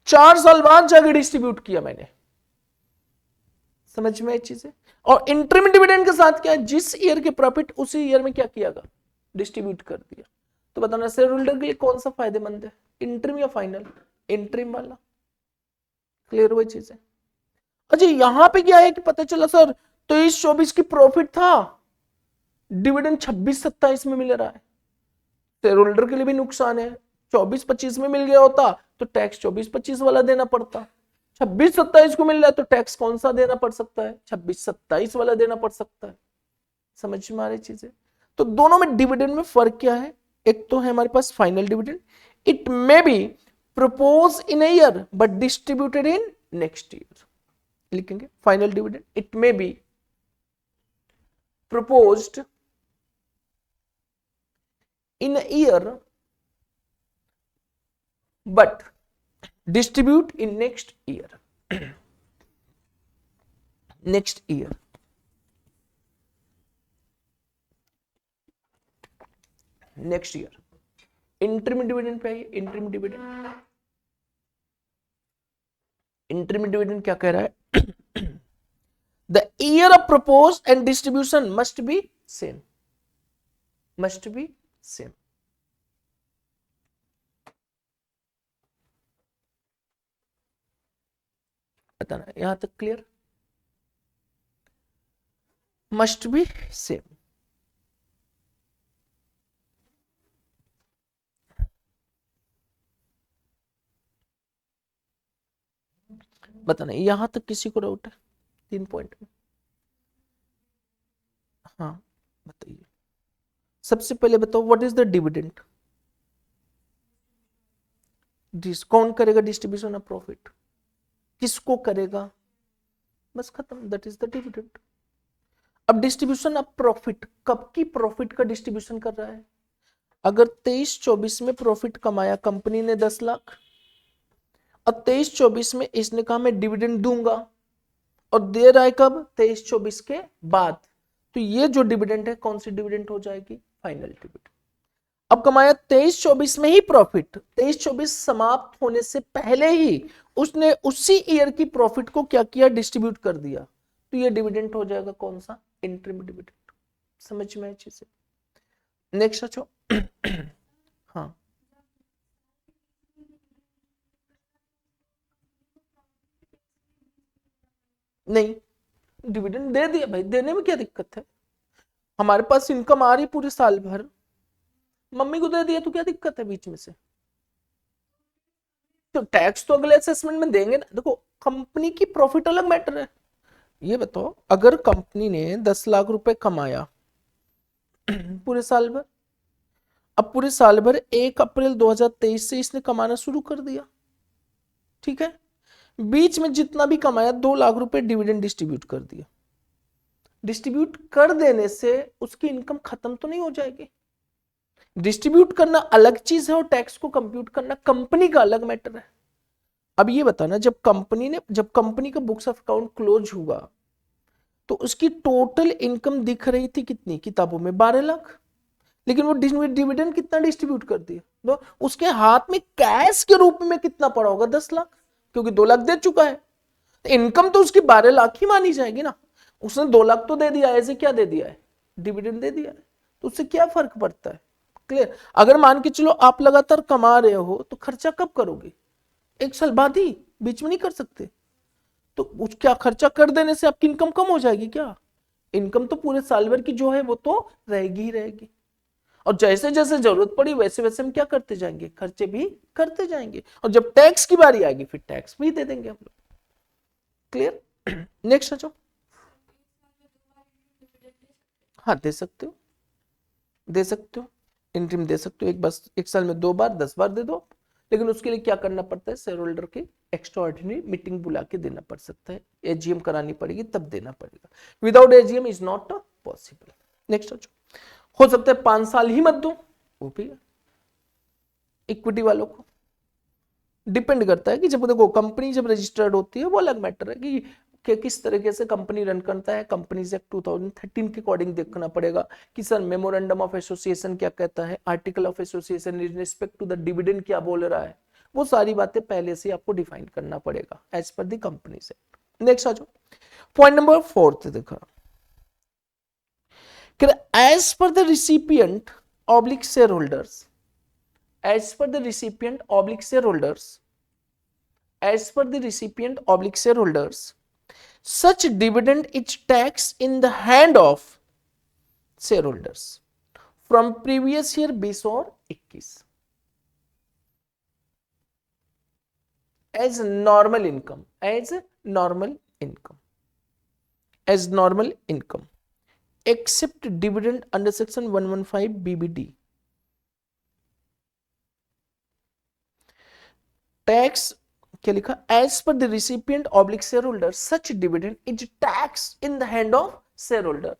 4 साल बाद जाके डिस्ट्रीब्यूट किया मैंने। समझ में आई चीजें? और इंटरिम डिविडेंड के साथ क्या है? जिस ईयर के प्रॉफिट उसी ईयर में क्या किया गया? डिस्ट्रीब्यूट कर दिया। तो बताना शेयर होल्डर के लिए कौन सा फायदेमंद है? इंटरिम या फाइनल? इंटरिम वाला। क्लियर हुई चीजें? अच्छा, यहां पे क्या है कि पता चला सर 23-24 की प्रॉफिट था, डिविडेंड 26-27 में मिल रहा है। शेयर होल्डर के लिए भी नुकसान है। 24-25 में मिल गया होता तो टैक्स 24-25 वाला देना पड़ता, 26-27 को मिल रहा है तो टैक्स कौन सा देना पड़ सकता है? 26-27 वाला देना पड़ सकता है। समझ में आ रही चीजें? तो दोनों में डिविडेंड में फर्क क्या है? एक तो है हमारे पास final dividend, it may be propose in a year but distributed in next year. लिखेंगे final dividend, it may be proposed in a year but distribute in next year. next year. next year. Interim dividend pay आइए। Interim dividend, interim dividend क्या कह रहा है? The year of propose and distribution must be same, must be same. बताना यहां तक clear? Must be same. बताना, यहां तक किसी को डाउट है 3 पॉइंट में? हाँ बताइए, सबसे पहले बताओ व्हाट इज द डिविडेंड? कौन करेगा डिस्ट्रीब्यूशन ऑफ प्रॉफिट? किसको करेगा? बस खत्म, दैट इज द डिविडेंड। अब डिस्ट्रीब्यूशन ऑफ प्रॉफिट, कब की प्रॉफिट का डिस्ट्रीब्यूशन कर रहा है? अगर 23-24 में प्रॉफिट कमाया कंपनी ने 10 लाख, अब 23-24 में इसने कहा मैं डिविडेंड दूंगा, और दे रहा है कब? 23-24 के बाद। तो ये जो डिविडेंड है कौन सी डिविडेंड हो जाएगी? Final dividend. अब कमाया 23-24 में ही प्रॉफिट, 23-24 समाप्त होने से पहले ही उसने उसी ईयर की प्रॉफिट को क्या किया? डिस्ट्रीब्यूट कर दिया। तो ये डिविडेंड हो जाएगा कौन सा? Interim dividend. समझ में आई चीजें? नेक्स्ट अच्छा। हाँ नहीं, डिविडेंड दे दिया भाई, देने में क्या दिक्कत है? हमारे पास इनकम आ रही पूरे साल भर, मम्मी को दे दिया तो क्या दिक्कत है बीच में से? तो टैक्स तो अगले असेसमेंट में देंगे ना। देखो कंपनी की प्रॉफिट अलग मैटर है। ये बताओ अगर कंपनी ने 10 लाख रुपए कमाया पूरे साल भर, अब पूरे साल भर 1 अप्रैल 2023 से इसने कमाना शुरू कर दिया, ठीक है, बीच में जितना भी कमाया 2 लाख रुपए डिविडेंड डिस्ट्रीब्यूट कर दिया। डिस्ट्रीब्यूट कर देने से उसकी इनकम खत्म तो नहीं हो जाएगी? डिस्ट्रीब्यूट करना अलग चीज है और टैक्स को कंप्यूट करना कंपनी का अलग मैटर है। अब ये बताना, जब कंपनी का बुक्स ऑफ अकाउंट क्लोज हुआ तो उसकी टोटल इनकम दिख रही थी कितनी किताबों में? 12 लाख। लेकिन वो डिविडेंड कितना डिस्ट्रीब्यूट कर दिया? तो उसके हाथ में कैश के रूप में कितना पड़ा होगा? 10 लाख, क्योंकि 2 लाख दे चुका है। इनकम तो उसकी 12 लाख ही मानी जाएगी ना। उसने 2 लाख तो दे दिया, ऐसे क्या दे दिया है? डिविडेंड दे दिया है। तो उससे क्या फर्क पड़ता है? क्लियर? अगर मान के चलो आप लगातार कमा रहे हो तो खर्चा कब करोगे? 1 साल बाद ही, बीच में नहीं कर सकते। तो उस क्या खर्चा कर देने से आपकी इनकम कम हो जाएगी क्या? इनकम तो पूरे साल भर की जो है वो तो रहेगी ही रहेगी, और जैसे जैसे जरूरत पड़ी वैसे वैसे हम क्या करते जाएंगे? खर्चे भी करते जाएंगे, और जब टैक्स की बारी आएगी फिर टैक्स भी दे देंगे हम लोग। क्लियर? नेक्स्ट आ जाओ। हाँ दे सकते हो, दे सकते हो, इंटरिम दे सकते हो, एक साल में 2 बार 10 बार दे दो। लेकिन उसके लिए क्या करना पड़ता है? शेयर होल्डर की एक्स्ट्राऑर्डिनरी मीटिंग बुला के देना पड़ सकता है, एजीएम करानी पड़ेगी तब देना पड़ेगा। Without AGM is not possible. Next हो सकता है 5 साल ही मत दो, वो भी इक्विटी वालों को डिपेंड करता है कि जब देखो कंपनी जब रजिस्टर्ड होती है वो अलग मैटर है कि किस तरीके से कंपनी रन करता है। कंपनीज एक्ट 2013 के अकॉर्डिंग देखना पड़ेगा कि सर मेमोरेंडम ऑफ एसोसिएशन क्या कहता है, article of association in respect to the dividend क्या बोल रहा है। वो सारी बातें पहले से आपको डिफाइन करना पड़ेगा एज पर द कंपनी से। नेक्स्ट आ जाओ, पॉइंट नंबर 4 देखा, as per the recipient oblique shareholders, as per the recipient oblique shareholders, as per the recipient oblique shareholders, such dividend is taxed in the hand of shareholders from previous year 20 और 21 as normal income, as normal income, as normal income except dividend under section 115 BBD. Tax क्या लिखा? As per the recipient oblique share holder such dividend is tax in the hand of share holder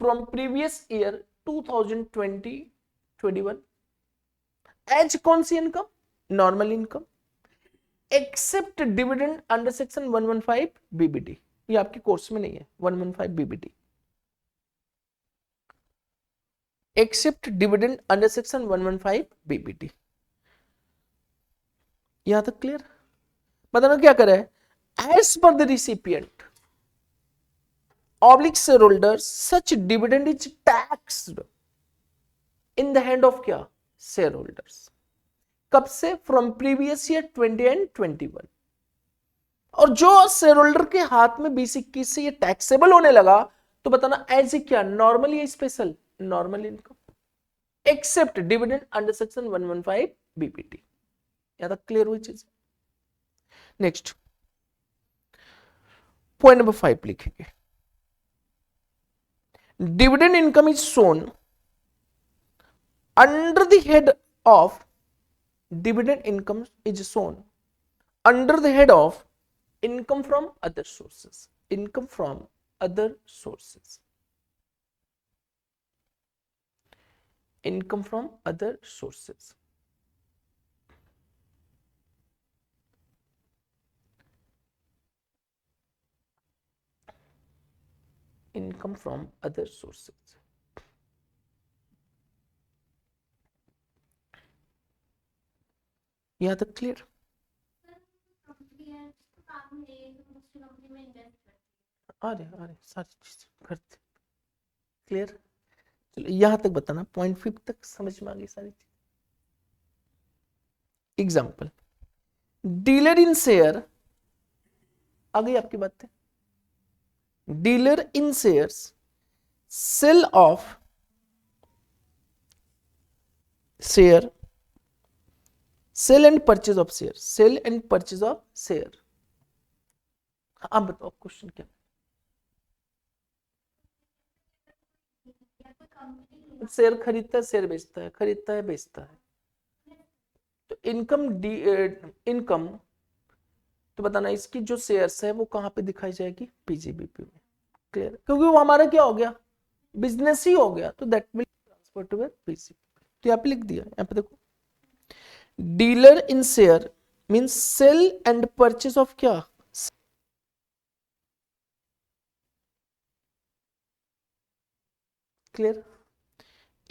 from previous year 2020-21 as कौन सी इनकम? Normal income except dividend under section 115 BBD. ये आपके course में नहीं है 115 BBD. Except dividend under section 115 BBD. यहां तक क्लियर? बताना क्या करे? As per the recipient oblique share holder such dividend is taxed in the hand of क्या? Share holders. कब से? From previous year 20 and 21। और जो शेयर होल्डर के हाथ में 20-21 से ये टैक्सेबल होने लगा तो बताना एज ए क्या? नॉर्मल या special? Normal income except dividend under section 115 BPT. यहां तक क्लियर हुई चीज? नेक्स्ट पॉइंट नंबर 5 लिखेंगे, dividend income is shown under the head of, dividend income is shown under the head of income from other sources, income from other sources, income from other sources. Income from other sources. यहां तक clear? अरे सारी चीज करते, clear? चलो यहां तक बताना, पॉइंट 5 तक समझ में आ गई सारी चीज। एग्जाम्पल, डीलर इन शेयर, आ गई आपकी बातें, dealer in shares sale of share, sale and purchase of share, sale and purchase of share. आप बताओ क्वेश्चन क्या? शेयर खरीदता है, शेयर बेचता है, खरीदता है बेचता है। तो इनकम इनकम तो बताना, इसकी जो शेयर्स है वो कहां पे दिखाई जाएगी? पीजीबीपी में, क्लियर? क्योंकि वो हमारा क्या हो गया? बिजनेस ही हो गया, तो that will transfer to PGBP. तो यहाँ पे लिख दिया, यहाँ पे देखो, dealer in share means sale and purchase of क्या? Clear?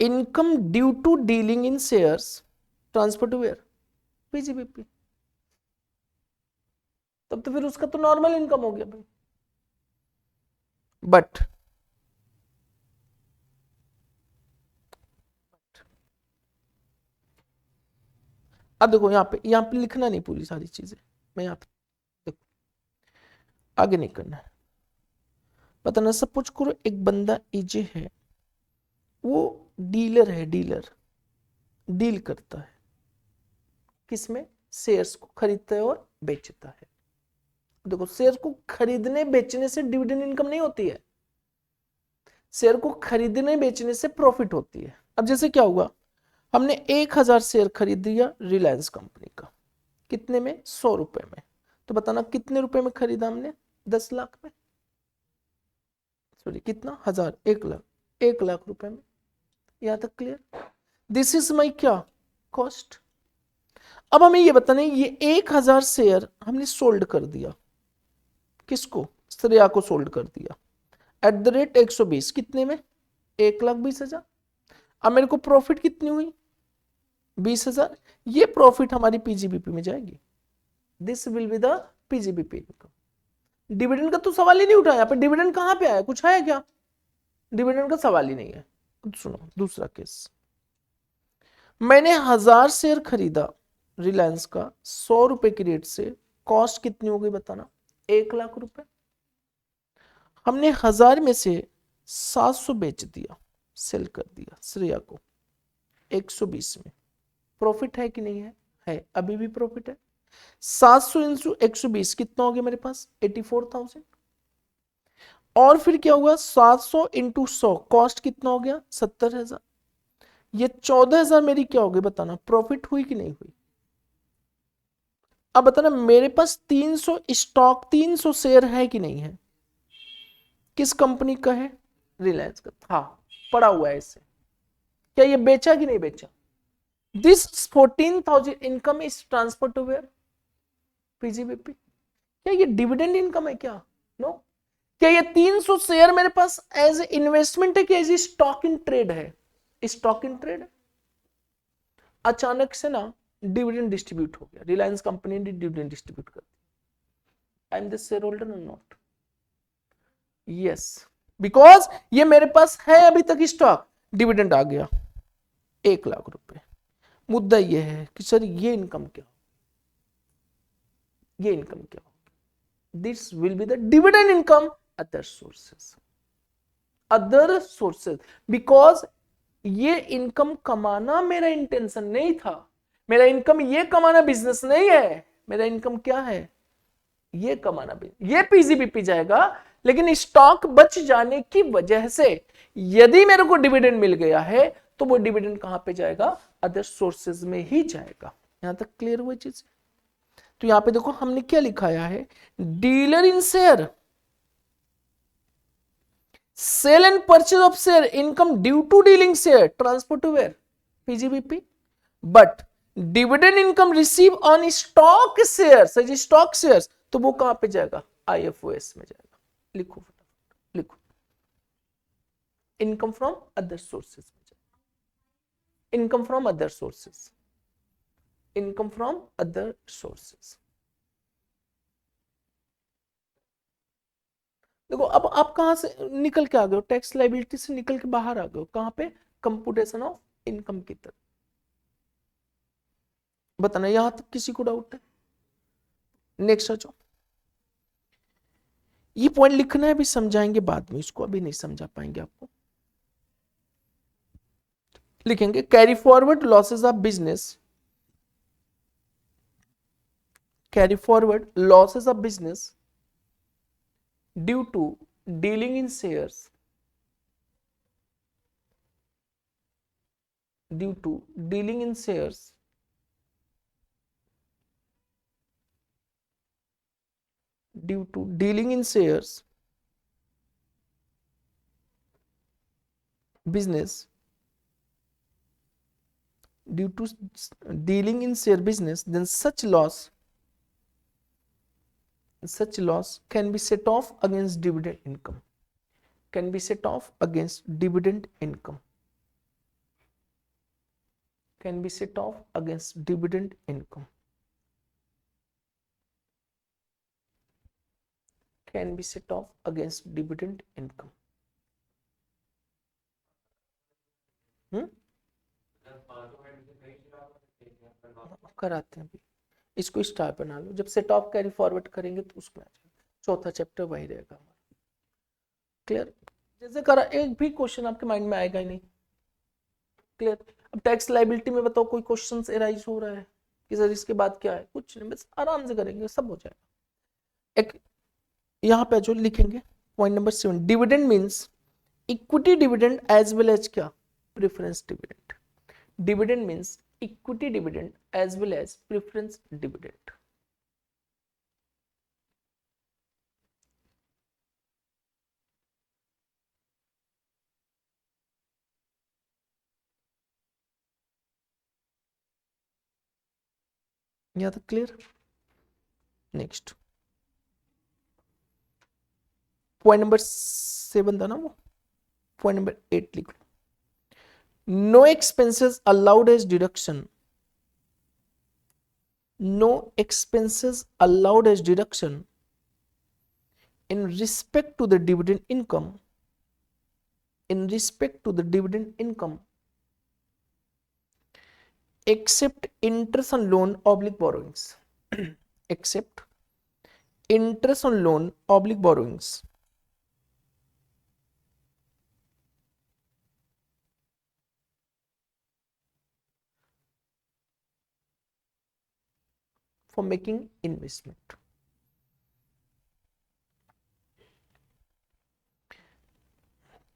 Income due to dealing in shares transfer to where? PGBP. तब तो फिर उसका तो नॉर्मल इनकम हो गया भाई। बट अब देखो, यहां पे लिखना नहीं पूरी सारी चीजें, मैं यहां पे देखो, आगे नहीं करना है। बताना, सपोज करो एक बंदा एजे है, वो डीलर है, डीलर डील करता है किसमें? शेयर्स को खरीदता है और बेचता है। देखो, शेयर को खरीदने बेचने से डिविडेंड इनकम नहीं होती है, शेयर को खरीदने बेचने से प्रॉफिट होती है। अब जैसे क्या हुआ, हमने 1000 शेयर खरीद दिया रिलायंस कंपनी का, कितने में? 100 रुपए में। तो बताना कितने रुपए में खरीदा हमने? 10 लाख में, सॉरी कितना? 1000, 1 लाख, 1 लाख रुपए में। यहां तक क्लियर? दिस इज माई क्या? कॉस्ट। अब हमें ये बताना, ये 1000 शेयर हमने सोल्ड कर दिया, किसको? श्रेया को सोल्ड कर दिया एट द रेट 120, कितने में? 1,20,000। अब मेरे को प्रॉफिट कितनी हुई? 20,000। ये प्रॉफिट हमारी पीजीबीपी में जाएगी, this will be the PGBP income. Dividend का तो सवाल ही नहीं उठाया, पर डिविडेंड कहां पे आया? कुछ है क्या? डिविडेंड का सवाल ही नहीं है। सुनो दूसरा केस, मैंने 1000 शेयर खरीदा रिलायंस का 100 रुपए की रेट से, कॉस्ट कितनी हो गई बताना? 1 लाख रुपए। हमने 1000 में से 700 बेच दिया, सेल कर दिया श्रेया को 120 में। प्रॉफिट है कि नहीं है? है, अभी भी प्रॉफिट है। 700 इंटू 120 कितना हो गया मेरे पास? 84,000। और फिर क्या हुआ? 700 इंटू 100, कॉस्ट कितना हो गया? 70,000। ये 14,000 मेरी क्या हो गई बताना? प्रॉफिट हुई कि नहीं हुई? अब बताना, मेरे पास 300 स्टॉक, 300 शेयर है कि नहीं है? किस कंपनी का है? रिलायंस का। हाँ, पड़ा हुआ है इससे। क्या ये बेचा कि नहीं बेचा? This 14,000 income is transfer to where? PGBP. क्या ये डिविडेंड इनकम है क्या? नो। क्या ये 300 शेयर मेरे पास एज इन्वेस्टमेंट है कि एज स्टॉक इन ट्रेड है? स्टॉक इन ट्रेड है। अचानक से ना डिविडेंड डिस्ट्रीब्यूट हो गया, रिलायंस कंपनी ने डिविडेंड डिस्ट्रीब्यूट कर दिया। I am the share holder और नॉट? यस, बिकॉज ये मेरे पास है अभी तक स्टॉक, डिविडेंड आ गया 1 लाख रुपए। मुद्दा ये है कि सर ये इनकम क्या? ये इनकम क्या? This will be the dividend income other sources, other sources. Because ये इनकम कमाना मेरा इंटेंशन नहीं था, मेरा इनकम ये कमाना बिजनेस नहीं है। मेरा इनकम क्या है? ये कमाना भी, ये पीजीबीपी जाएगा। लेकिन स्टॉक बच जाने की वजह से यदि मेरे को डिविडेंड मिल गया है तो वो डिविडेंड कहां पे जाएगा, अदर सोर्सेज में ही जाएगा। यहां तक क्लियर हुई चीज। तो यहां पे देखो हमने क्या लिखाया है, dealer in share, sale and purchase of share, income due to dealing share, transfer to where, PGBP. But dividend income receive on stock shares, stock shares, तो वो कहां पे जाएगा, आईएफओएस में जाएगा। लिखो फटाफट लिखो, इनकम फ्रॉम अदर सोर्सेज में जाएगा, income from other sources, income from other sources. देखो अब आप कहां से निकल के आ गए हो, टैक्स लाइबिलिटी से निकल के बाहर आ गए हो, कहां पे, कंप्यूटेशन ऑफ इनकम की तरफ। बताना यहां तक किसी को डाउट है। नेक्स्ट आ जाओ, ये पॉइंट लिखना है, अभी समझाएंगे बाद में, इसको अभी नहीं समझा पाएंगे आपको। लिखेंगे carry forward losses of business, carry forward losses of business due to dealing in shares, due to dealing in shares, due to dealing in shares business, due to dealing in share business, then such loss can be set off against dividend income, can be set off against dividend income, can be set off against dividend income, can be set off against dividend income। कराते हैं अभी, इसको star बना लो, जब set of carry forward करेंगे तो उसमें आ जाएगा, चौथा चैप्टर वही रहेगा हमारा। क्लियर, जैसे करा एक भी क्वेश्चन आपके माइंड में आएगा ही नहीं। क्लियर, अब टैक्स लाइबिलिटी में बताओ कोई क्वेश्चन एराइज हो रहा है कि सर इसके बाद क्या है, कुछ नहीं, बस आराम से करेंगे सब हो जाएगा। एक यहाँ पे जो लिखेंगे point number 7, dividend means equity dividend as well as क्या, preference dividend. Dividend means equity dividend as well as preference dividend. यहाँ तक क्लियर। नेक्स्ट पॉइंट नंबर 7 था ना वो, पॉइंट नंबर 8 लिख लो, no expenses allowed as deduction, no expenses allowed as deduction in respect to the dividend income, in respect to the dividend income except interest on loan oblique borrowings, except interest on loan oblique borrowings for making investment।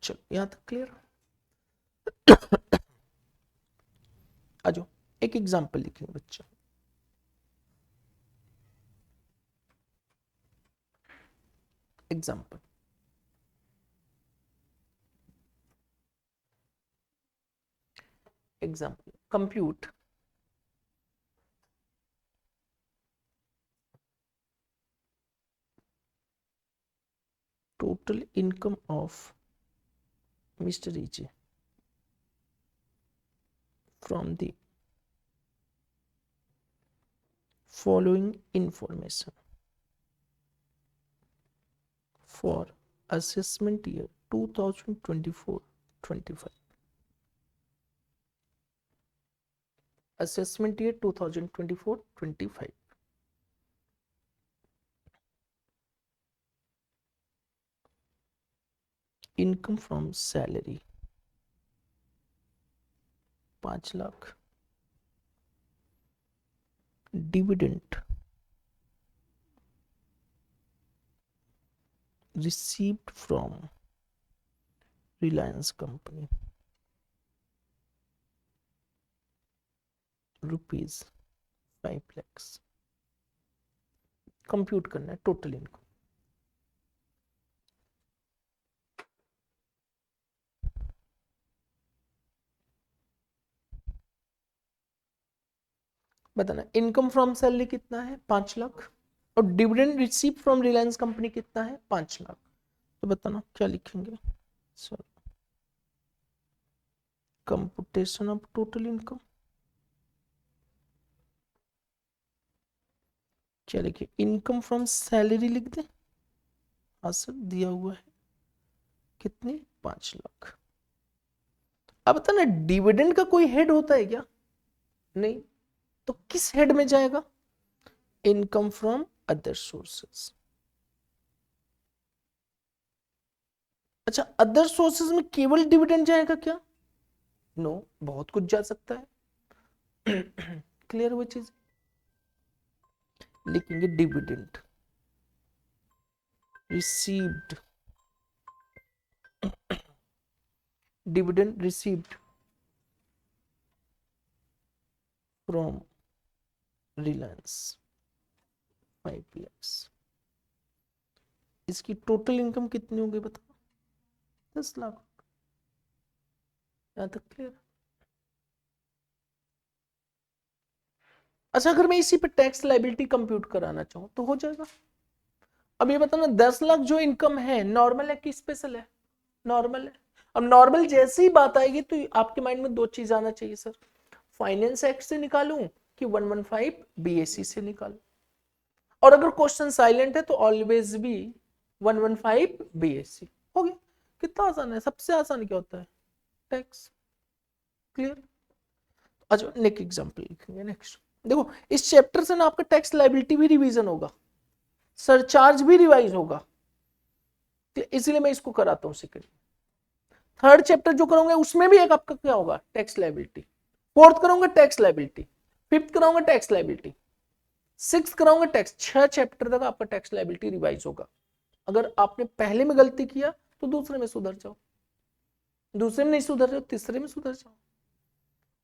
चलो यहां तक clear. आ जाओ एक example लिखेंगे बच्चे, example, example compute total income of Mr. E.J. from the following information for assessment year 2024-25, assessment year 2024-25। Income from salary 5 lakh, dividend received from Reliance company rupees 5 lakhs। Compute करना है total income. बताना income from salary कितना है 5 लाख और dividend receive from Reliance company कितना है 5 लाख। तो बताना क्या लिखेंगे sir. Computation of total income क्या लिखे इनकम फ्रॉम सैलरी लिख दे। हाँ सर दिया हुआ है कितने 5 लाख। अब बताना डिविडेंड का कोई हेड होता है क्या नहीं तो किस हेड में जाएगा इनकम फ्रॉम अदर सोर्सेस। अच्छा अदर सोर्सेस में केवल डिविडेंड जाएगा क्या नो बहुत कुछ जा सकता है क्लियर वो चीज लिखेंगे dividend received dividend received from Reliance 5 lakhs। इसकी टोटल इनकम कितनी होगी बताओ 10 लाख। यहां तक क्लियर। अच्छा अगर मैं इसी पे टैक्स लाइबिलिटी कंप्यूट कराना चाहूं तो हो जाएगा। अब ये बताना 10 लाख जो इनकम है नॉर्मल है कि स्पेशल है नॉर्मल है। अब नॉर्मल जैसी ही बात आएगी तो आपके माइंड में दो चीज आना चाहिए सर फाइनेंस एक्ट से निकालूं कि 115 बीएससी से निकालूं। और अगर क्वेश्चन साइलेंट है तो ऑलवेज भी 115 बीएससी हो गया। कितना आसान है सबसे आसान क्या होता है टैक्स क्लियर। अच्छा नेक्स्ट एग्जांपल लिखेंगे नेक्स्ट देखो इस चैप्टर से ना आपका टैक्स लायबिलिटी भी रिवीजन होगा सरचार्ज भी रिवाइज होगा इसलिए मैं इसको कराता हूं सेकंड। थर्ड चैप्टर जो करूंगा उसमें भी एक आपका क्या होगा टैक्स लायबिलिटी। फोर्थ कराऊंगा टैक्स लायबिलिटी फिफ्थ कराऊंगा टैक्स लायबिलिटी सिक्स कराऊंगा टैक्स 6 चैप्टर तक आपका टैक्स लायबिलिटी रिवाइज होगा। अगर आपने पहले में गलती किया तो दूसरे में सुधर जाओ दूसरे में नहीं सुधर रहे तीसरे में सुधर जाओ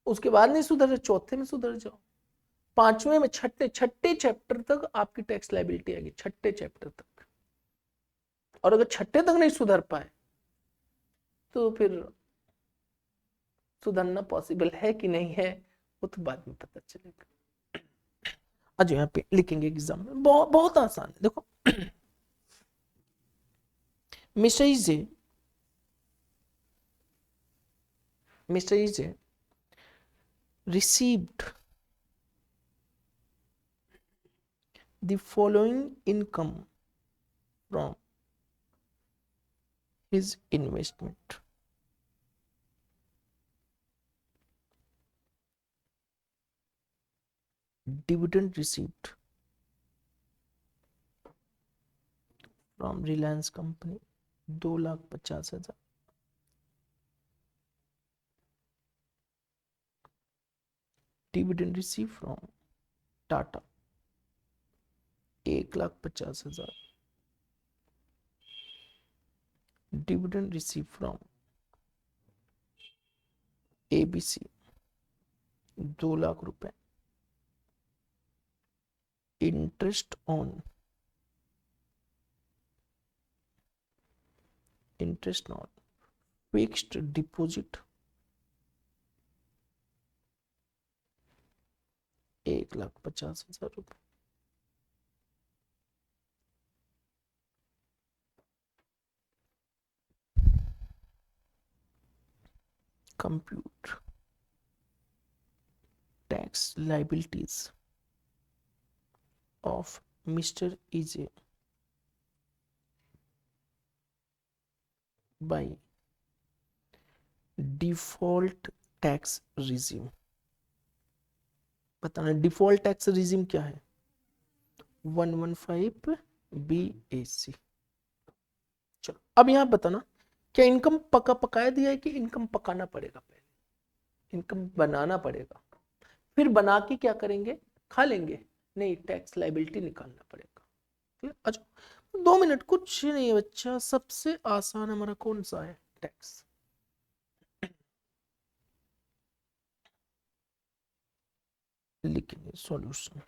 उसके बाद नहीं सुधर रहे चौथे में सुधर जाओ पांचवें में छठे चैप्टर तक आपकी टैक्स लायबिलिटी आएगी छठे चैप्टर तक। और अगर छठे तक नहीं सुधर पाए तो फिर सुधरना पॉसिबल है कि नहीं है वो तो बाद में पता चलेगा। आज यहाँ पे लिखेंगे एग्जाम में बहुत आसान है देखो Mr. Ije received the following income from his investment. Dividend received from Reliance company 2,50,000। Dividend received from Tata 1,50,000। Dividend received from ABC 2 lakh रुपए। इंटरेस्ट ऑन फिक्स्ड डिपॉजिट 1,50,000 रुपए। Compute tax liabilities of mister इजे by default tax regime. बताना default tax regime क्या है 115 BAC। चलो अब यहां बताना क्या इनकम पकाया दिया है कि इनकम पकाना पड़ेगा पहले इनकम बनाना पड़ेगा फिर बना के क्या करेंगे खा लेंगे नहीं टैक्स लायबिलिटी निकालना पड़ेगा। अच्छा 2 मिनट, कुछ नहीं है बच्चा, सबसे आसान हमारा कौन सा है? टैक्स। लिखेंगे सॉल्यूशन।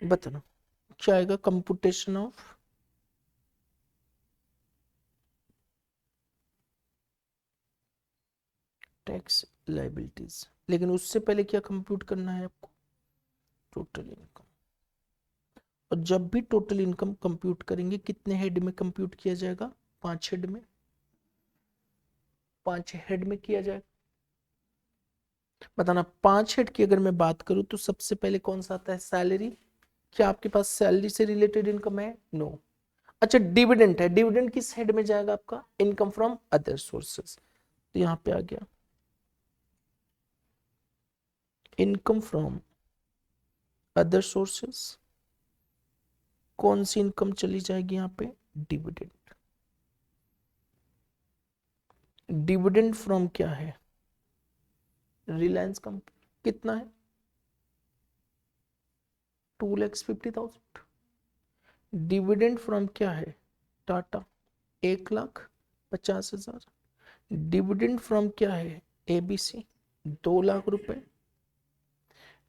बताना क्या आएगा? Computation of tax liabilities. लेकिन उससे पहले क्या कंप्यूट करना है आपको? Total income. और जब भी टोटल इनकम कंप्यूट करेंगे कितने हेड में कंप्यूट किया जाएगा? 5 हेड में। 5 हेड में किया जाएगा। बताना 5 हेड की अगर मैं बात करूं तो सबसे पहले कौन सा आता है? सैलरी। क्या आपके पास सैलरी से रिलेटेड इनकम है? नो। अच्छा, डिविडेंड है। डिविडेंड किस हेड में जाएगा आपका? Income from other sources. तो यहां पे आ गया इनकम फ्रॉम अदर सोर्सेस। कौन सी इनकम चली जाएगी यहाँ पे? डिविडेंड। डिविडेंड फ्रॉम क्या है? रिलायंस कंपनी। कितना है? 2,50,000। डिविडेंड फ्रॉम क्या है? टाटा। 1,50,000। डिविडेंड फ्रॉम क्या है? एबीसी। 2 लाख रुपए।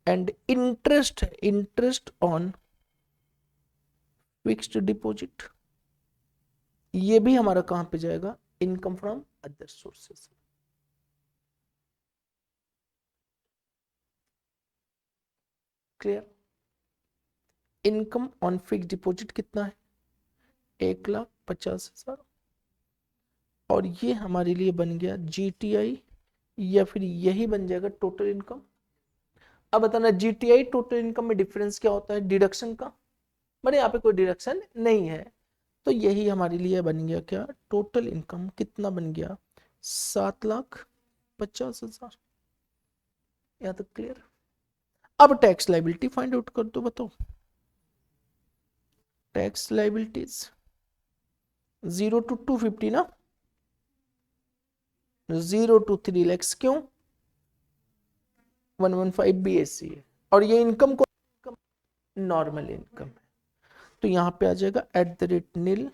एंड इंटरेस्ट है, इंटरेस्ट ऑन फिक्स्ड डिपॉजिट। ये भी हमारा कहां पे जाएगा? Income from other sources. Clear? Income on fixed deposit कितना है? 1,50,000। और ये हमारे लिए बन गया जीटीआई, या फिर यही बन जाएगा टोटल इनकम। अब बताना जीटीआई टोटल इनकम में डिफरेंस क्या होता है? डिडक्शन का। बट यहाँ पे कोई डिडक्शन नहीं है, तो यही हमारे लिए बन गया क्या? टोटल इनकम कितना बन गया? 7,50,000। यहाँ तक क्लियर? अब टैक्स लाइबिलिटी फाइंड आउट कर दो, बताओ। टैक्स लाइबिलिटीज 0 to 250 ना? 0 to 3 lakhs। क्यों? 115 BSC है। और ये इनकम को नॉर्मल इनकम है, तो यहां पे आ जाएगा @nil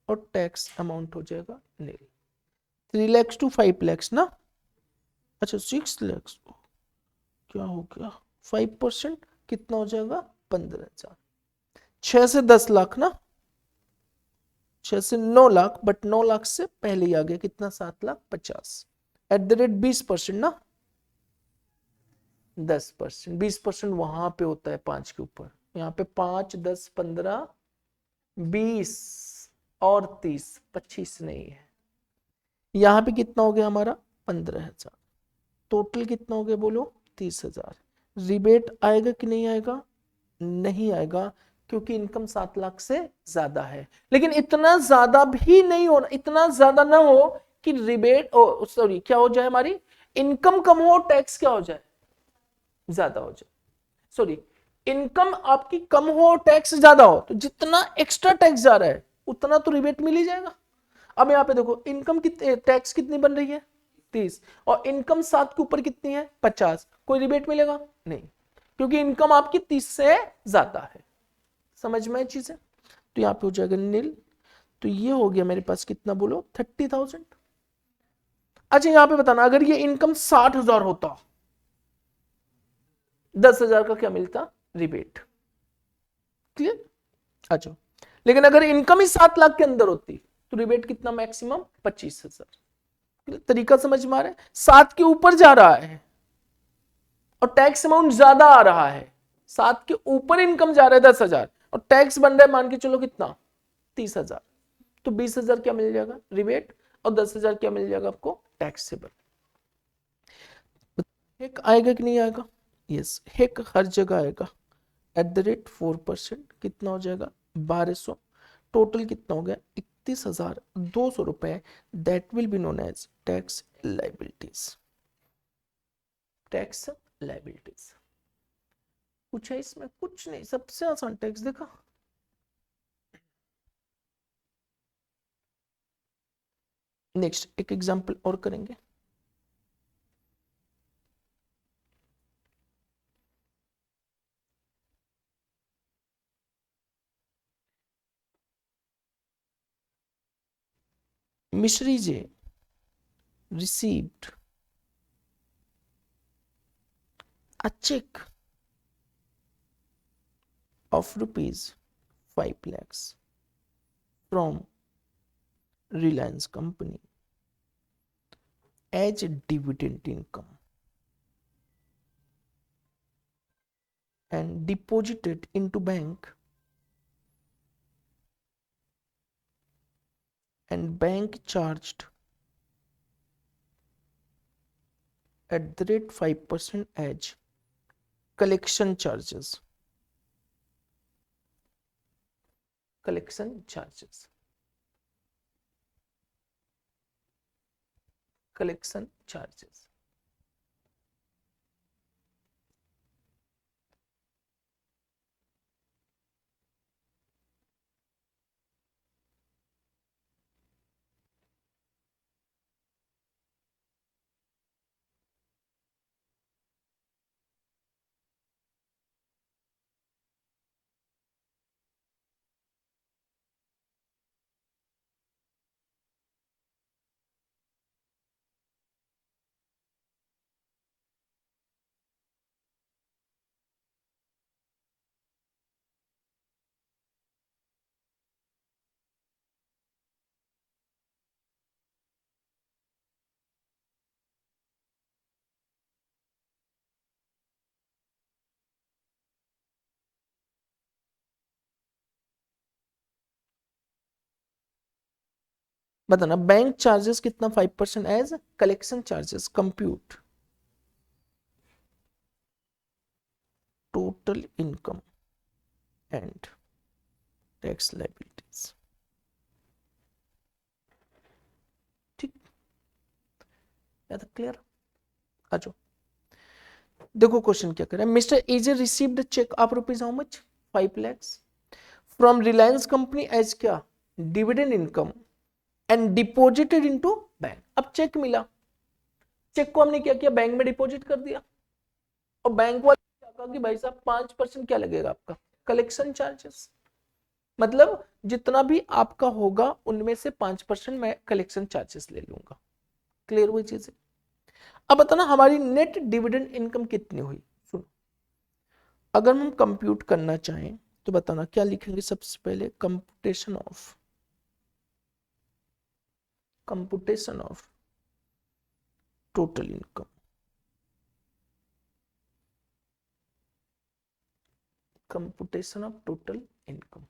और टैक्स अमाउंट हो जाएगा nil। 3 lakhs to 5 lakhs ना? अच्छा 6 lakhs। क्या हो गया? 5% कितना हो जाएगा? 15,000। 6 से 10 लाख ना? 6 से 9 लाख, बट 9 लाख से पहले ही आ गया कितना? 7,50,000। @20% ना? 10%। 20% वहां पे होता है 5 के ऊपर। यहाँ पे 5, 10, 15, 20 और 30, 25 नहीं है। यहाँ पे कितना हो गया हमारा? 15,000। टोटल कितना हो गया बोलो? 30,000। रिबेट आएगा कि नहीं आएगा? नहीं आएगा, क्योंकि इनकम 7 लाख से ज्यादा है। लेकिन इतना ज्यादा भी नहीं होना, इतना ज्यादा ना हो कि रिबेट, सॉरी, क्या हो जाए? हमारी इनकम कम हो, टैक्स क्या हो जाए? ज्यादा हो जाए। सॉरी, इनकम आपकी कम हो, टैक्स ज्यादा हो, तो जितना एक्स्ट्रा टैक्स जा रहा है उतना तो रिबेट मिल ही जाएगा। अब यहाँ पे देखो, इनकम कितने, टैक्स कितनी बन रही है? 30। और इनकम 7 के ऊपर कितनी है? 50। कोई रिबेट मिलेगा? नहीं, क्योंकि इनकम आपकी 30 से ज्यादा है। समझ में चीजें? तो यहाँ पे हो जाएगा नील। तो ये हो गया मेरे पास कितना बोलो? 30,000। अच्छा, यहाँ पे बताना, अगर ये इनकम 60,000 होता, 10,000 का क्या मिलता? रिबेट। क्लियर? अच्छा, लेकिन अगर इनकम ही 7 लाख के अंदर होती तो रिबेट कितना? मैक्सिमम 25,000। तरीका समझ में आ रहा है? 7 के ऊपर जा रहा है और टैक्स अमाउंट ज्यादा आ रहा है। 7 के ऊपर इनकम जा रहा है 10,000, और टैक्स बन रहा है मान के चलो कितना? 30,000। तो 20,000 क्या मिल जाएगा? रिबेट। और 10,000 क्या मिल जाएगा आपको? टैक्सेबल। हेक आएगा कि नहीं आएगा? यस, हेक हर जगह आएगा। @4% कितना हो जाएगा? 1,200। टोटल कितना हो गया? 31,200 रुपए। That will be known as tax liabilities. Tax liabilities. कुछ है इसमें? कुछ नहीं, सबसे आसान टैक्स। देखा? नेक्स्ट एक एग्जांपल और करेंगे। मिश्री जी received a check of rupees 5 lakhs from Reliance company as dividend income and deposited into bank, and bank charged at the rate 5% as collection charges. Collection charges. Collection charges. बताना bank charges कितना 5% as collection charges compute total income and tax liabilities. ठीक, या तो clear? आ जाओ, देखो question क्या कर रहा है। Mister AJ received cheque of rupees how much 5 lakhs from Reliance company as क्या dividend income and deposited into bank. अब चेक मिला, चेक को हमने क्या किया बैंक में डिपॉजिट कर दिया, और बैंक वाले क्या कहा कि भाई साहब 5% क्या लगेगा आपका कलेक्शन चार्जेस, मतलब जितना भी आपका होगा उनमें से 5% मैं कलेक्शन चार्जेस ले लूंगा। क्लियर हुई चीजें? अब बताना हमारी नेट डिविडेंड इनकम कितनी हुई। सुनो, अगर हम कंप्यूट करना चाहें तो बताना क्या लिखेंगे सबसे पहले, computation of total income, computation of total income.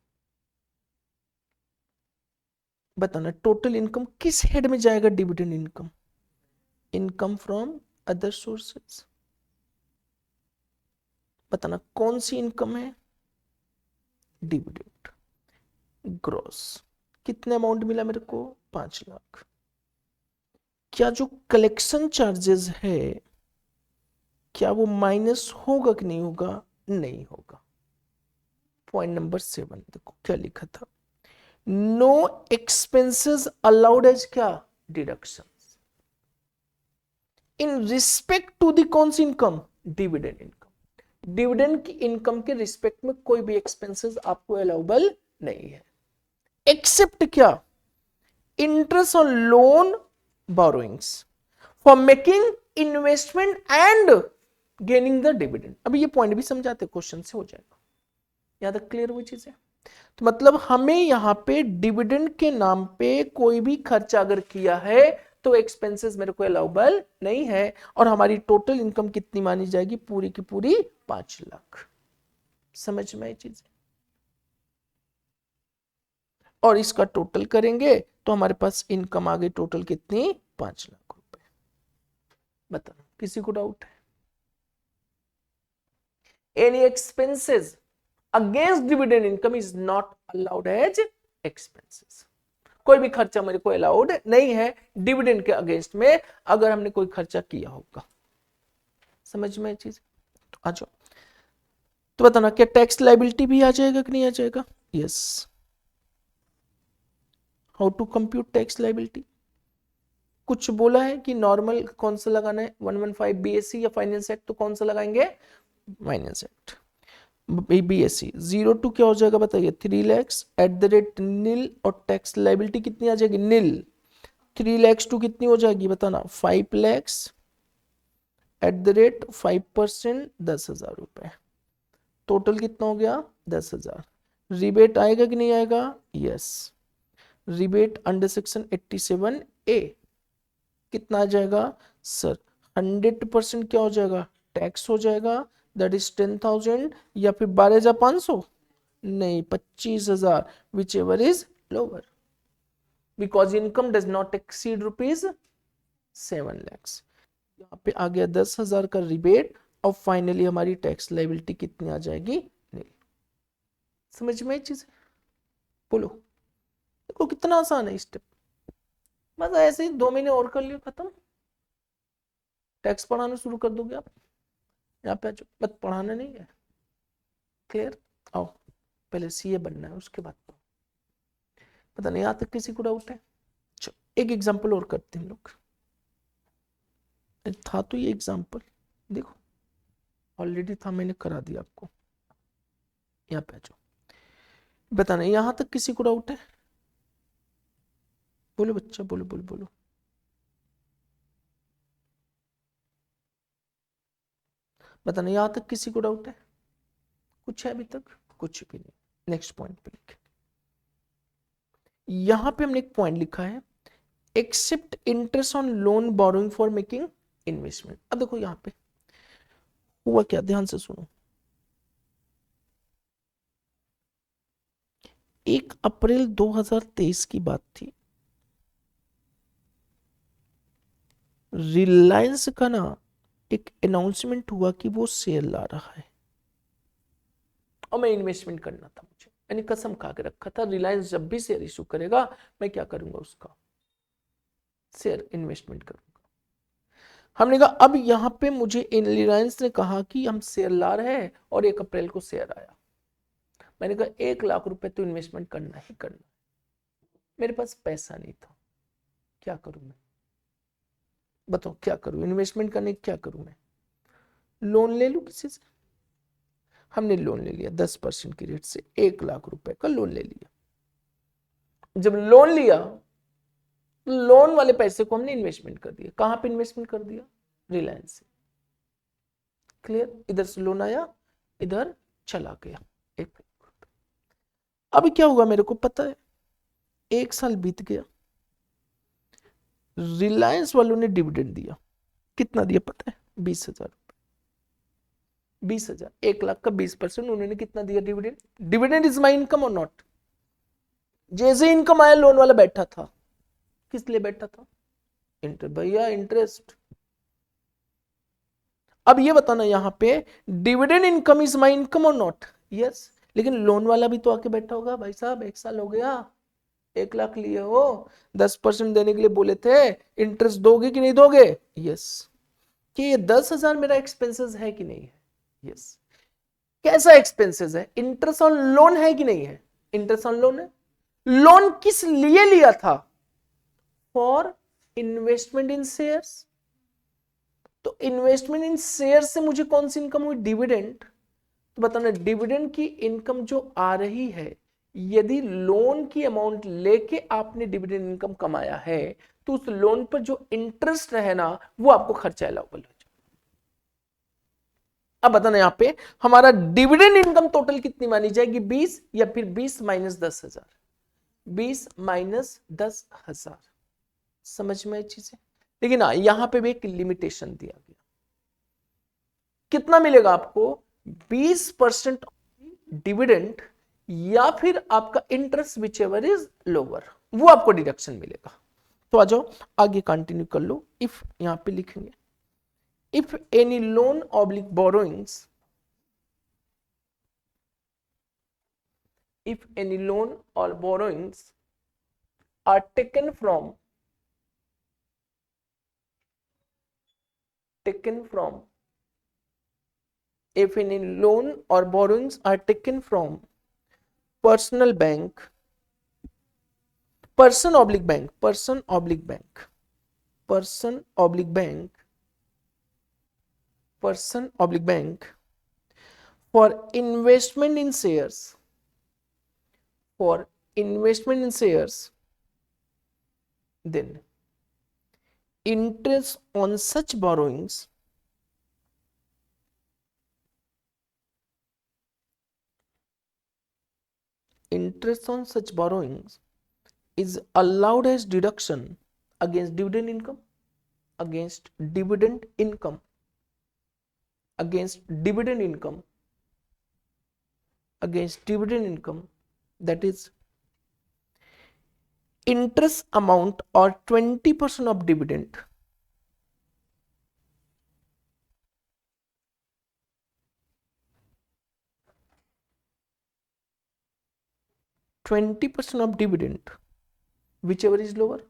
बताना टोटल इनकम किस हेड में जाएगा, dividend income, income from other sources. बताना कौन सी इनकम है, डिविडेंड। ग्रॉस कितने अमाउंट मिला मेरे को 5 लाख। क्या जो कलेक्शन चार्जेस है क्या वो माइनस होगा कि नहीं होगा, नहीं होगा। पॉइंट नंबर 7 देखो क्या लिखा था, नो एक्सपेंसेस अलाउड एज क्या deduction in respect to the कौन सी इनकम, डिविडेंड इनकम। डिविडेंड की इनकम के रिस्पेक्ट में कोई भी एक्सपेंसेस आपको अलाउबल नहीं है, एक्सेप्ट क्या interest on loan borrowings for making investment and gaining the dividend. अभी ये पॉइंट भी समझाते क्वेश्चन से हो जाएगा, यहां तक क्लियर हुई चीजें? तो मतलब हमें यहां पे डिविडेंड के नाम पे कोई भी खर्चा अगर किया है तो एक्सपेंसेस मेरे को अलाउबल नहीं है, और हमारी टोटल इनकम कितनी मानी जाएगी, पूरी की पूरी 5 लाख। समझ में आई चीज? और इसका टोटल करेंगे तो हमारे पास इनकम आ गई टोटल कितनी, 5 लाख रुपए। बताओ किसी को डाउट है? Any expenses against dividend income is not allowed as expenses. कोई भी खर्चा मेरे को अलाउड नहीं है डिविडेंड के अगेंस्ट में अगर हमने कोई खर्चा किया होगा। समझ में चीज? तो आ जाओ, तो बताना क्या टैक्स लायबिलिटी भी आ जाएगा कि नहीं आ जाएगा? Yes. How to compute tax liability? कुछ बोला है कि नॉर्मल कौन सा लगाना है, 115 बीएससी या फाइनेंस एक्ट, तो कौन सा लगाएंगे, फाइनेंस एक्ट। बीएससी 02 क्या हो जाएगा बताइए, 3 lakhs एट द रेट नील, और टैक्स लायबिलिटी कितनी आ जाएगी, नील। 3 लैक्स टू कितनी हो जाएगी बताना, 5 लैक्स एट द रेट 5%, 10,000 रुपए, टोटल कितना हो गया 10,000। रिबेट आएगा कि नहीं आएगा, yes. Rebate under section 87A कितना आ जाएगा सर, 100% क्या हो जाएगा, टैक्स हो जाएगा, दैट इज 10,000 या फिर 12,500, नहीं 25,000, which ever is lower, because income does not exceed rupees 7 lakhs. यहाँ पे आ गया 10,000 का रिबेट, और फाइनली हमारी टैक्स लायबिलिटी कितनी आ जाएगी, नहीं। समझ में चीज, बोलो देखो कितना आसान है स्टेप, बस ऐसे ही 2 महीने और कर लियो, खत्म, टैक्स पढ़ाना शुरू कर दोगे आप। यहाँ पे बस पढ़ाना नहीं है, क्लियर। आओ पहले सीए बनना है, उसके बाद पता नहीं यहाँ तक किसी को डाउट है। चलो एक एग्जांपल और करते हैं हम लोग, था तो ये एग्जांपल, देखो ऑलरेडी था, मैंने करा दिया आपको। यहाँ पे आ जाओ, बताना यहाँ तक किसी को डाउट है, बोलो बच्चा, बोलो बोलो बोलो। बताना यहाँ तक किसी को डाउट है, कुछ है अभी तक, कुछ भी नहीं। नेक्स्ट पॉइंट पे लिखे, यहां पे हमने एक पॉइंट लिखा है, except interest on loan borrowing for making investment. अब देखो यहां पे हुआ क्या, ध्यान से सुनो। 1 अप्रैल 2023 की बात थी, रिलायंस का ना एक अनाउंसमेंट हुआ कि वो शेयर ला रहा है, और मैं इन्वेस्टमेंट करना था मुझे, मैंने कसम खा के रखा था, रिलायंस जब भी शेयर इशू करेगा मैं क्या करूंगा, उसका शेयर इन्वेस्टमेंट करूंगा। हमने कहा अब यहां पे मुझे रिलायंस ने कहा कि हम शेयर ला रहे हैं, और 1 अप्रैल को शेयर आया, मैंने कहा 1 लाख रुपए तो इन्वेस्टमेंट करना ही करना, मेरे पास पैसा नहीं था, क्या करूं मैं, बताओ क्या करूं, इन्वेस्टमेंट करने क्या करूं मैं, लोन ले लूं किसी से। हमने लोन ले लिया 10% की रेट से, 1 लाख रुपए का लोन ले लिया। जब लोन लिया, लोन वाले पैसे को हमने इन्वेस्टमेंट कर दिया, कहां पे इन्वेस्टमेंट कर दिया, रिलायंस से, क्लियर। इधर से लोन आया, इधर चला गया 1 लाख रुपए। अब क्या हुआ मेरे को पता है, 1 साल बीत गया, रिलायंस वालों ने डिविडेंड दिया, कितना दिया पता है, 20,000 रुपए, 20,000, 1 लाख का 20%, उन्होंने कितना दिया dividend. Dividend is my income और नॉट, जैसे इनकम आया लोन वाला बैठा था, किस लिए बैठा था, भैया इंटरेस्ट। अब ये बताना यहां पे, dividend income is my income और नॉट, यस, लेकिन लोन वाला भी तो आके बैठा होगा, भाई साहब 1 साल हो गया, 1 लाख लिए हो, 10% देने के लिए बोले थे, इंटरेस्ट दोगे कि नहीं दोगे, यस। कि ये 10,000 मेरा एक्सपेंसेस है कि नहीं है, यस। कैसा एक्सपेंसेस है, इंटरेस्ट ऑन लोन है कि नहीं है, इंटरेस्ट ऑन लोन है। लोन किस लिए लिया था, फॉर इन्वेस्टमेंट इन शेयर्स, तो इन्वेस्टमेंट इन शेयर से मुझे कौन सी इनकम हुई, डिविडेंड। तो बताना डिविडेंड की इनकम जो आ रही है, यदि लोन की अमाउंट लेके आपने डिविडेंड इनकम कमाया है, तो उस लोन पर जो इंटरेस्ट है ना, वो आपको खर्चा अलाउबल हो जाए। अब बताना यहां पे हमारा डिविडेंड इनकम टोटल कितनी मानी जाएगी, 20 या फिर 20 माइनस 10,000, 20 माइनस 10,000, समझ में चीजें। लेकिन यहां पे भी एक लिमिटेशन दिया गया, कितना मिलेगा आपको, 20% डिविडेंड या फिर आपका interest which ever is lower, वो आपको डिडक्शन मिलेगा। तो आ जाओ आगे कंटिन्यू कर लो। इफ यहां पे लिखेंगे, if any loan oblique borrowings, if any loan or borrowings are taken from if any loan or borrowings are taken from personal bank, person oblique bank, person oblique bank, person oblique bank, person oblique bank for investment in shares, for investment in shares, then interest on such borrowings is allowed as deduction against dividend income, against dividend income, against dividend income, against dividend income, that is interest amount or 20% of dividend, of dividend, whichever is lower.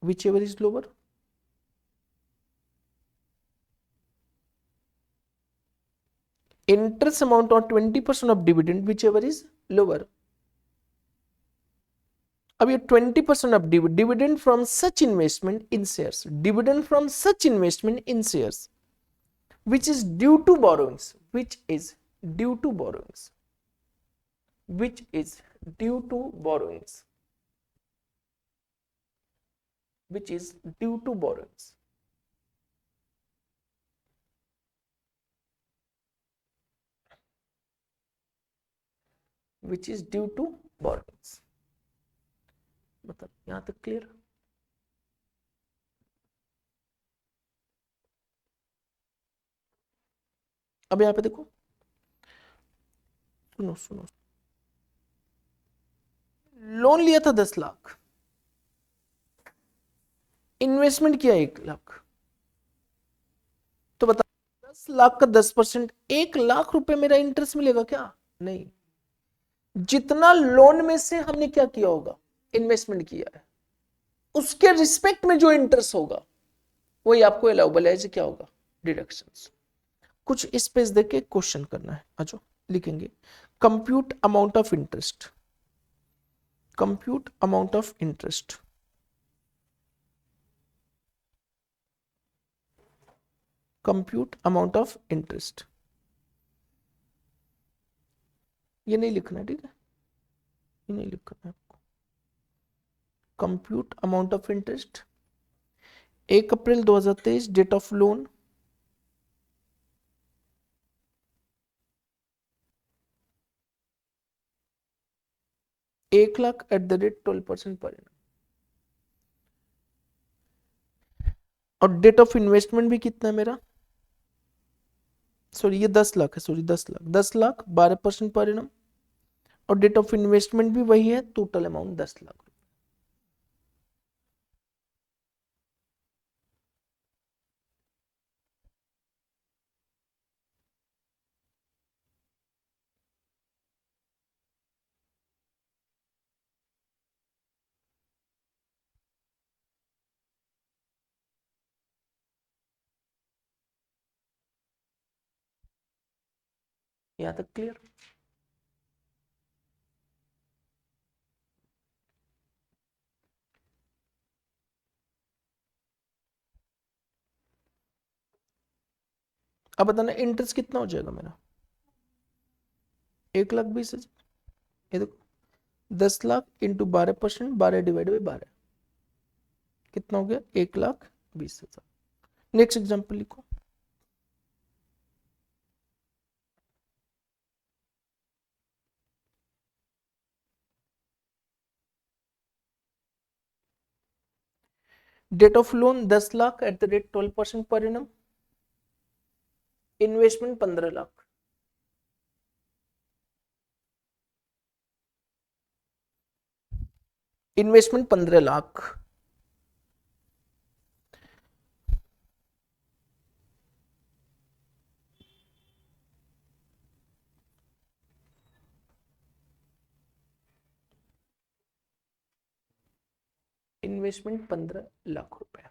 Whichever is lower. Interest amount or 20% of dividend, whichever is lower. अब ये 20% of dividend from such investment in shares, dividend from such investment in shares, which is due to borrowings, which is due to borrowings, which is due to borrowings, which is due to borrowings. Which is due to borrowings. मतलब यहां तक clear? अब यहां पे देखो, सुनो सुनो, loan लिया था 10 लाख, इन्वेस्टमेंट किया 1 लाख, तो बता 10 लाख का 10%, 1 लाख रुपए मेरा इंटरेस्ट मिलेगा क्या? नहीं, जितना लोन में से हमने क्या किया होगा, इन्वेस्टमेंट किया है, उसके रिस्पेक्ट में जो इंटरेस्ट होगा वही आपको अलाउबल है, क्या होगा, डिडक्शंस। कुछ स्पेस देके क्वेश्चन करना है, अच्छा लिखेंगे compute amount of interest, compute amount of interest, compute amount of interest, ये नहीं लिखना है, ठीक है, ये नहीं लिखना है आपको। Compute amount of interest, 1 April 2023 date of loan, ₹1,00,000 @ 12% per annum, और डेट ऑफ इन्वेस्टमेंट भी कितना है मेरा, सॉरी ये 10 लाख है, सॉरी 10 लाख 12% पर एनम, और डेट ऑफ इन्वेस्टमेंट भी वही है, टोटल अमाउंट 10 लाख। यहां तक क्लियर? अब बताना इंटरेस्ट कितना हो जाएगा मेरा, 1,20,000, ये देखो 10 लाख इंटू 12%, 12 डिवाइड बाई 12, कितना हो गया, 1,20,000। नेक्स्ट एग्जाम्पल लिखो, date of loan 10 lakh @ 12% per annum, investment 15 lakh, investment 15 lakh, investment 15 lakh रुपए।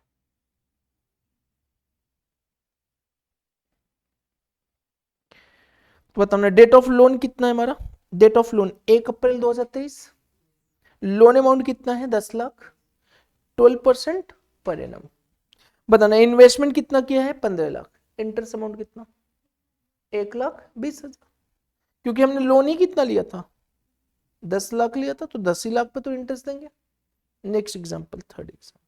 तो बताना डेट ऑफ लोन कितना है हमारा, date of loan 1 April 2023, loan amount कितना है 10 लाख, 12% पर एनम। बताना इन्वेस्टमेंट कितना किया है 15 लाख, इंटरेस्ट अमाउंट कितना 1,20,000, क्योंकि हमने लोन ही कितना लिया था 10 लाख लिया था तो 10 ही लाख पे तो इंटरेस्ट देंगे। नेक्स्ट एग्जांपल, थर्ड एग्जांपल,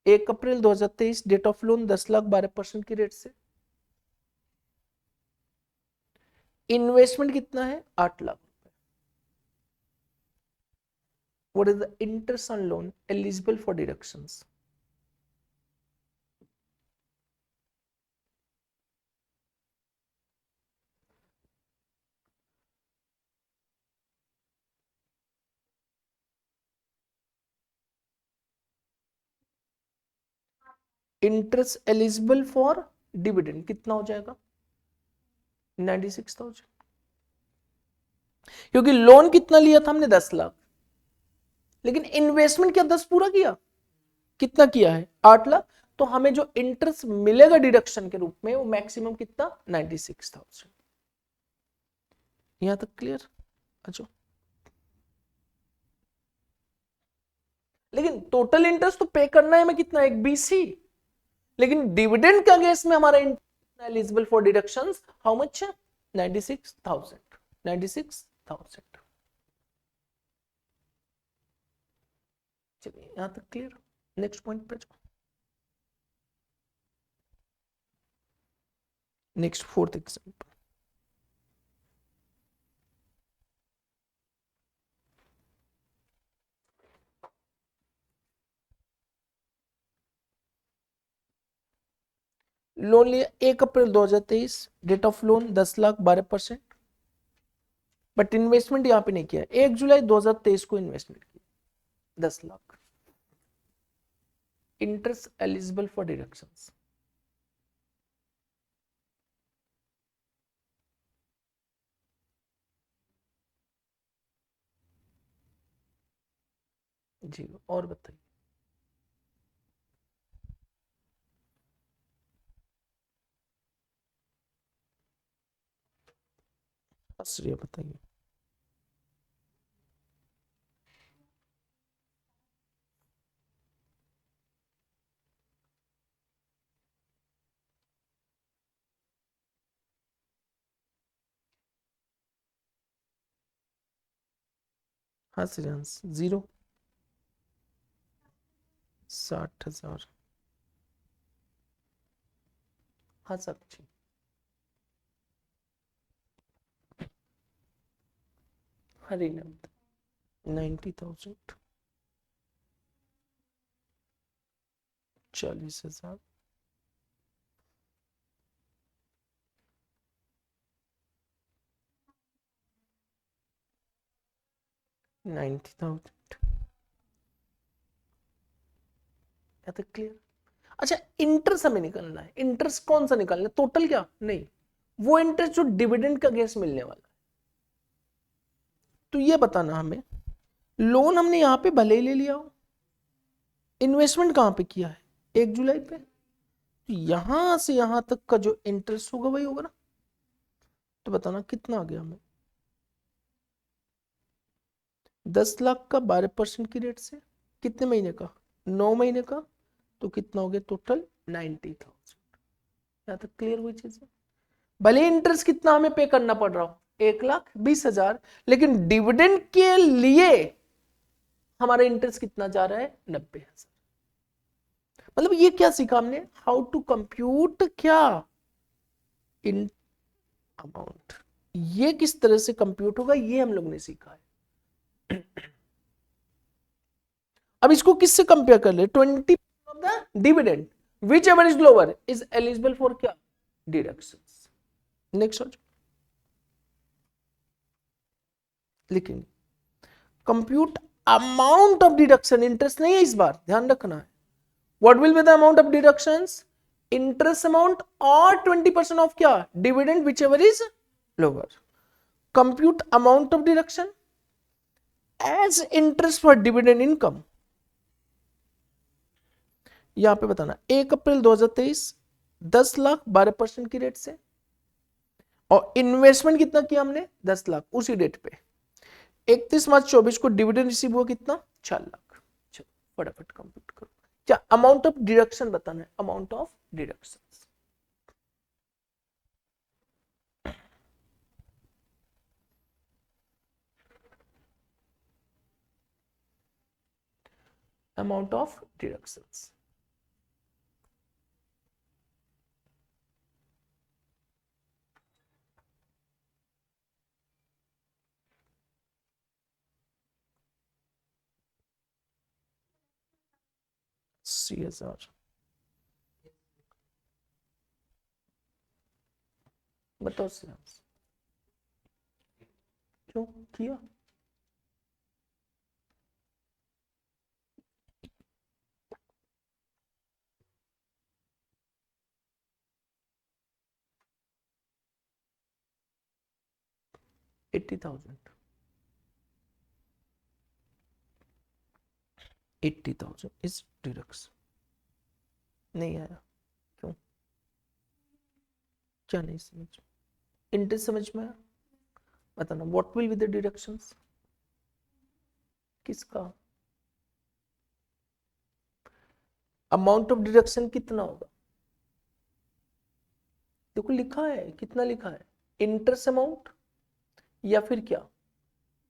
एक अप्रैल 2023, डेट ऑफ लोन 10 लाख 12% की रेट से। इन्वेस्टमेंट कितना है? 8 lakh. What is the interest on loan eligible for deductions? Interest eligible for dividend कितना हो जाएगा? 96,000। क्योंकि लोन कितना लिया था हमने? 10 लाख, लेकिन इन्वेस्टमेंट क्या 10 पूरा किया? कितना किया है? 8 लाख। तो हमें जो इंटरेस्ट मिलेगा डिडक्शन के रूप में वो मैक्सिमम कितना? 96,000। यहां तक क्लियर? अच्छा, लेकिन टोटल इंटरेस्ट तो पे करना है हमें कितना? एक 20 ही। लेकिन डिविडेंड का केस में हमारा eligible for deductions how much है? 96,000। 96,000। चलिए यहां तक क्लियर। नेक्स्ट पॉइंट पे जाओ। नेक्स्ट फोर्थ एग्जांपल, लोन लिया 1 April 2023, date of loan 10 lakh 12%, but investment यहां पे नहीं किया। 1 जुलाई 2023 को इन्वेस्टमेंट किया 10 lakh. Interest eligible for deductions. जी और बताइए। आश्चर्य बताइए। हाँ श्रेयांश, 0, 60,000। हाँ साक्षी, हरिनंद 90,000, 40,000, 90,000। क्या तक क्लियर? अच्छा, इंटरेस्ट हमें निकालना है। इंटरेस्ट कौन सा निकालना है? टोटल क्या? नहीं, वो इंटरेस्ट जो डिविडेंड का केस मिलने वाला है। तो ये बताना हमें, लोन हमने यहां पे भले ही ले लिया हो, इन्वेस्टमेंट कहां पे किया है? 1 जुलाई पे। तो यहां से यहां तक का जो इंटरेस्ट होगा वही होगा ना। तो बताना कितना आ गया हमें? 10 लाख का 12% की रेट से। कितने महीने का? 9 महीने का। तो कितना हो गया टोटल? 90,000। यहां तक क्लियर हुई चीज? भले इंटरेस्ट कितना हमें पे करना पड़ रहा हो, 1,20,000, लेकिन डिविडेंड के लिए हमारा इंटरेस्ट कितना जा रहा है? 90,000। मतलब ये क्या सीखा हमने? हाउ टू कंप्यूट क्या? In amount. ये किस तरह से कंप्यूट होगा ये हम लोग ने सीखा है। अब इसको किससे कंपेयर कर ले? 20 of the dividend whichever is lower is eligible for क्या? डिडक्शंस। नेक्स्ट लिखेंगे, compute amount of deduction. Interest नहीं है इस बार, ध्यान रखना है। What will be the amount of deductions? Interest amount और 20% ऑफ क्या? Dividend whichever is lower. Compute amount of deduction as interest for dividend income. यहां पे बताना 1 अप्रैल 2023, 10 लाख 12% की रेट से, और इन्वेस्टमेंट कितना किया हमने? 10 लाख उसी डेट पे। 31 मार्च 24 को डिविडेंड रिसीव हुआ कितना? 4 लाख। चलो फटाफट कंप्यूट करो। क्या अमाउंट ऑफ डिडक्शन बताना है, amount of deduction. Amount of deductions, CSR बताओ सियास क्यों किया? $80,000, 80,000 इज डिडक्शन। नहीं आया क्यों? क्या नहीं समझ? इंटरेस्ट समझ में आया? बताना what will be the deductions, किसका? अमाउंट ऑफ डिडक्शन कितना होगा? देखो लिखा है, कितना लिखा है, इंटरेस्ट अमाउंट या फिर क्या,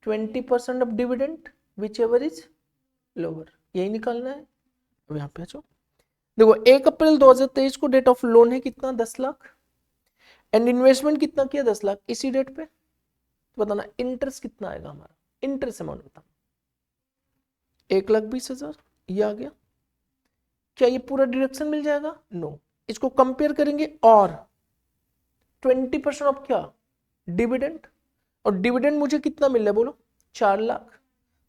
20% of dividend whichever is lower, यही निकालना है। अब यहाँ पे आ, देखो 1 अप्रैल 2023 को डेट ऑफ लोन है कितना, 10 लाख, एंड इन्वेस्टमेंट कितना किया, 10 लाख इसी डेट पे। तो बताना इंटरेस्ट कितना आएगा हमारा, इंटरेस्ट अमाउंट बताना। 1,20,000 ये आ गया। क्या ये पूरा डिडक्शन मिल जाएगा? नो। इसको कंपेयर करेंगे और 20% ऑफ क्या, डिविडेंड, और डिविडेंड मुझे कितना मिल रहा है बोलो, 4 लाख।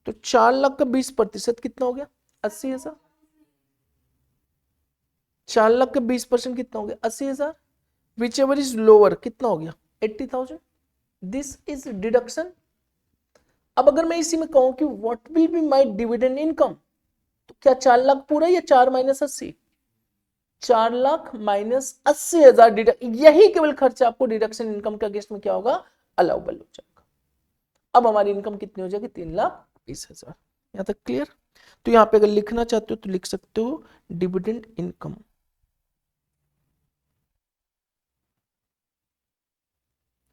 तो 4 लाख का 20% कितना हो गया, 80,000। 4 लाख का 20% कितना हो गया, 80,000। विच एवर इज लोअर कितना हो गया, 80,000। This is deduction. अब अगर मैं इसी में कहूं कि what will be my dividend income, तो क्या 4 लाख पूरा या 4 माइनस 80? 4 लाख माइनस 80,000 डिडक्ट, यही केवल खर्चा आपको डिडक्शन इनकम के अगेंस्ट में क्या होगा, अलाउबल हो जाएगा। अब हमारी इनकम कितनी हो जाएगी, 3,20,000। यहां तक क्लियर? तो यहां पे अगर लिखना चाहते हो तो लिख सकते हो dividend income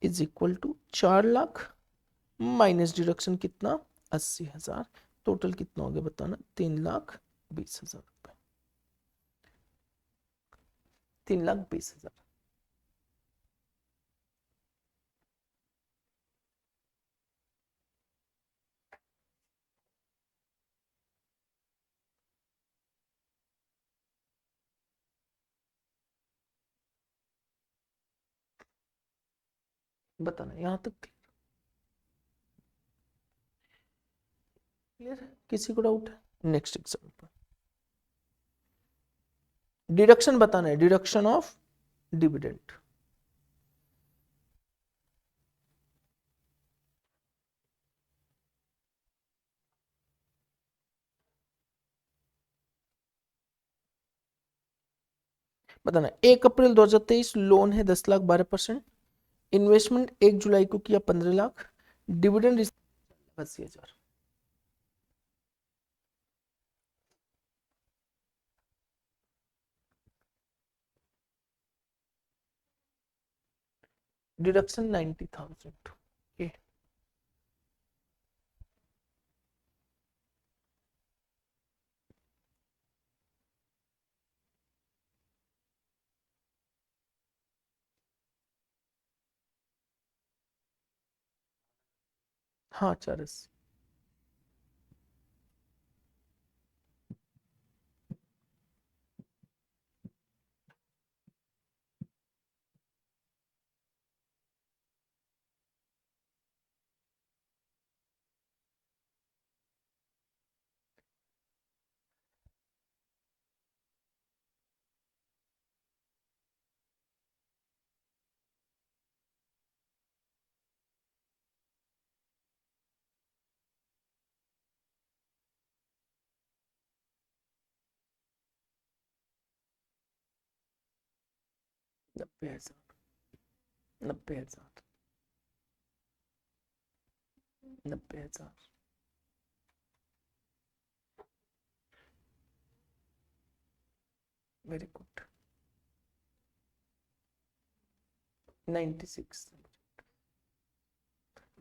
is equal to 4 lakh minus deduction कितना, 80,000। टोटल कितना हो गया बताना, 3,20,000 रुपए, 3,20,000। बताना यहां तक क्लियर है? किसी को डाउट है? नेक्स्ट एग्जाम्पल, डिडक्शन बताना है, डिडक्शन ऑफ डिविडेंड। बताना 1 अप्रैल 2023 लोन है 10 लाख 12%, इन्वेस्टमेंट 1 जुलाई को किया 15 लाख, डिविडेंड 80,000। डिडक्शन 90,000। ओके, हाँ 480। नब्बे हजार, 90,000, 90,000। Very good, 96।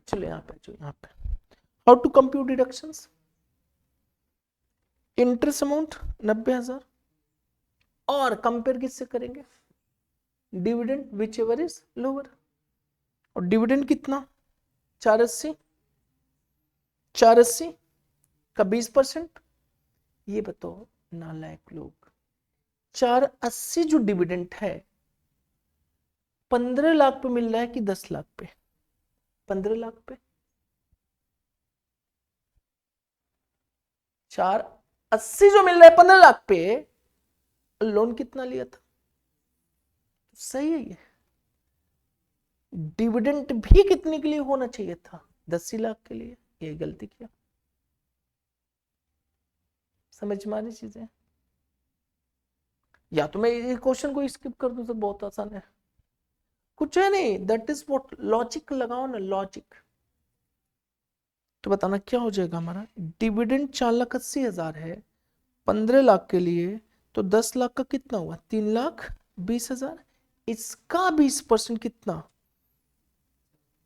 चलो यहाँ पे जो यहाँ पे how to compute deductions. Interest amount 90,000 और कंपेयर किससे करेंगे, dividend whichever is lower. और डिविडेंड कितना, 480, 480 का 20%। ये बताओ नालायक लोग, 480 जो डिविडेंड है 15 लाख पे मिल रहा है कि 10 लाख पे, 15 लाख पे। 480 जो मिल रहा है 15 लाख पे, लोन कितना लिया था, सही है ये। डिविडेंड भी कितने के लिए होना चाहिए था, 10 लाख के लिए, ये गलती किया। समझ में आ रही चीजें, या तो मैं ये क्वेश्चन को स्किप कर दूं तो बहुत आसान है, कुछ है नहीं, दैट इज व्हाट, लॉजिक लगाओ ना, लॉजिक। तो बताना क्या हो जाएगा हमारा, डिविडेंड 4,80,000 है 15 लाख के लिए, तो 10 लाख का कितना हुआ, 3,20,000। इसका 20% कितना,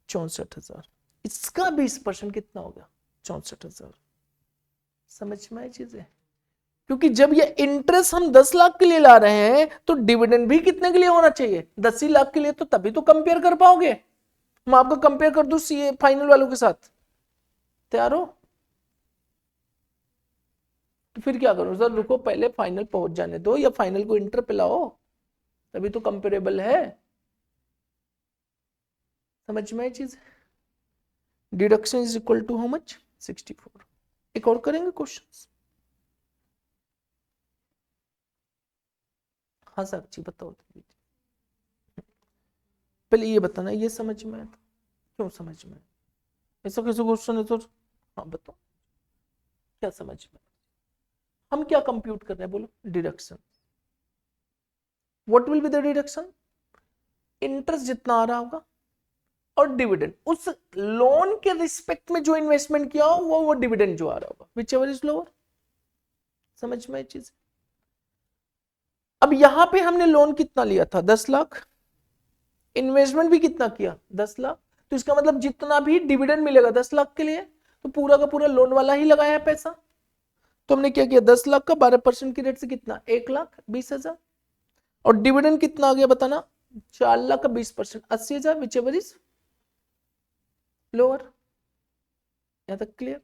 64,000। इसका 20% कितना हो गया, 64,000। समझ में आई चीजें, क्योंकि जब ये इंटरेस्ट हम 10 लाख के लिए ला रहे हैं तो डिविडेंड भी कितने के लिए होना चाहिए, 10 ही लाख के लिए, तो तभी तो कंपेयर कर पाओगे। मैं आपको कंपेयर कर दूं सीए फाइनल वालों के साथ, तैयार हो। तो फिर क्या करूं सर, रुको पहले फाइनल पहुंच जाने दो, या फाइनल को इंटर पे लाओ, तभी तो कंपेरेबल है। समझ में आई चीज, deduction is equal to how much, 64। एक और करेंगे क्वेश्चन। हाँ साक्षी बताओ, पहले ये बताना ये समझ में आया था, क्यों समझ में, ऐसा कैसे क्वेश्चन है तो, हाँ बताओ क्या समझ में, हम क्या कंप्यूट कर रहे हैं बोलो, deduction. What will be the deduction, interest जितना आ रहा होगा और डिविडेंड, उस लोन के रिस्पेक्ट में जो इन्वेस्टमेंट किया हो वो डिविडेंड जो आ रहा होगा, विच एवर इज लोअर। समझ में चीज, अब यहां पे हमने लोन कितना लिया था, 10 लाख, इन्वेस्टमेंट भी कितना किया, 10 लाख। तो इसका मतलब जितना भी डिविडेंड मिलेगा 10 लाख के लिए, तो पूरा का पूरा लोन वाला ही लगाया है पैसा। तो हमने क्या किया, 10 लाख का 12% की रेट से कितना, 1,20,000। और डिविडेंड कितना आ गया बताना, 4 लाख का 20%, 80,000, विच एवर इज लोअर। यहां तक क्लियर।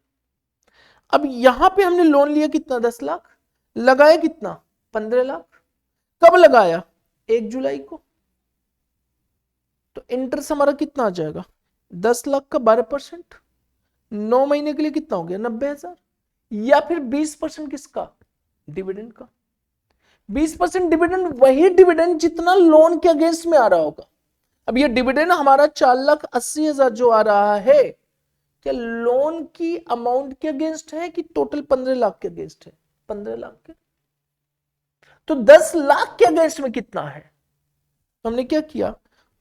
अब यहां पे हमने लोन लिया कितना, 10 लाख, लगाया कितना, 15 लाख। कब लगाया, 1 जुलाई को। तो इंटरेस्ट हमारा कितना आ जाएगा, 10 लाख का 12%, 9 महीने के लिए कितना हो गया, 90,000। या फिर 20% किसका, डिविडेंड का। 20% डिविडेंड, वही डिविडेंड जितना लोन के अगेंस्ट में आ रहा होगा। अब ये डिविडेंड हमारा 4,80,000 जो आ रहा है, क्या लोन की अमाउंट के अगेंस्ट है कि टोटल 15 लाख के अगेंस्ट है, 15 लाख के। तो 10 लाख के अगेंस्ट में कितना है, तो हमने क्या किया,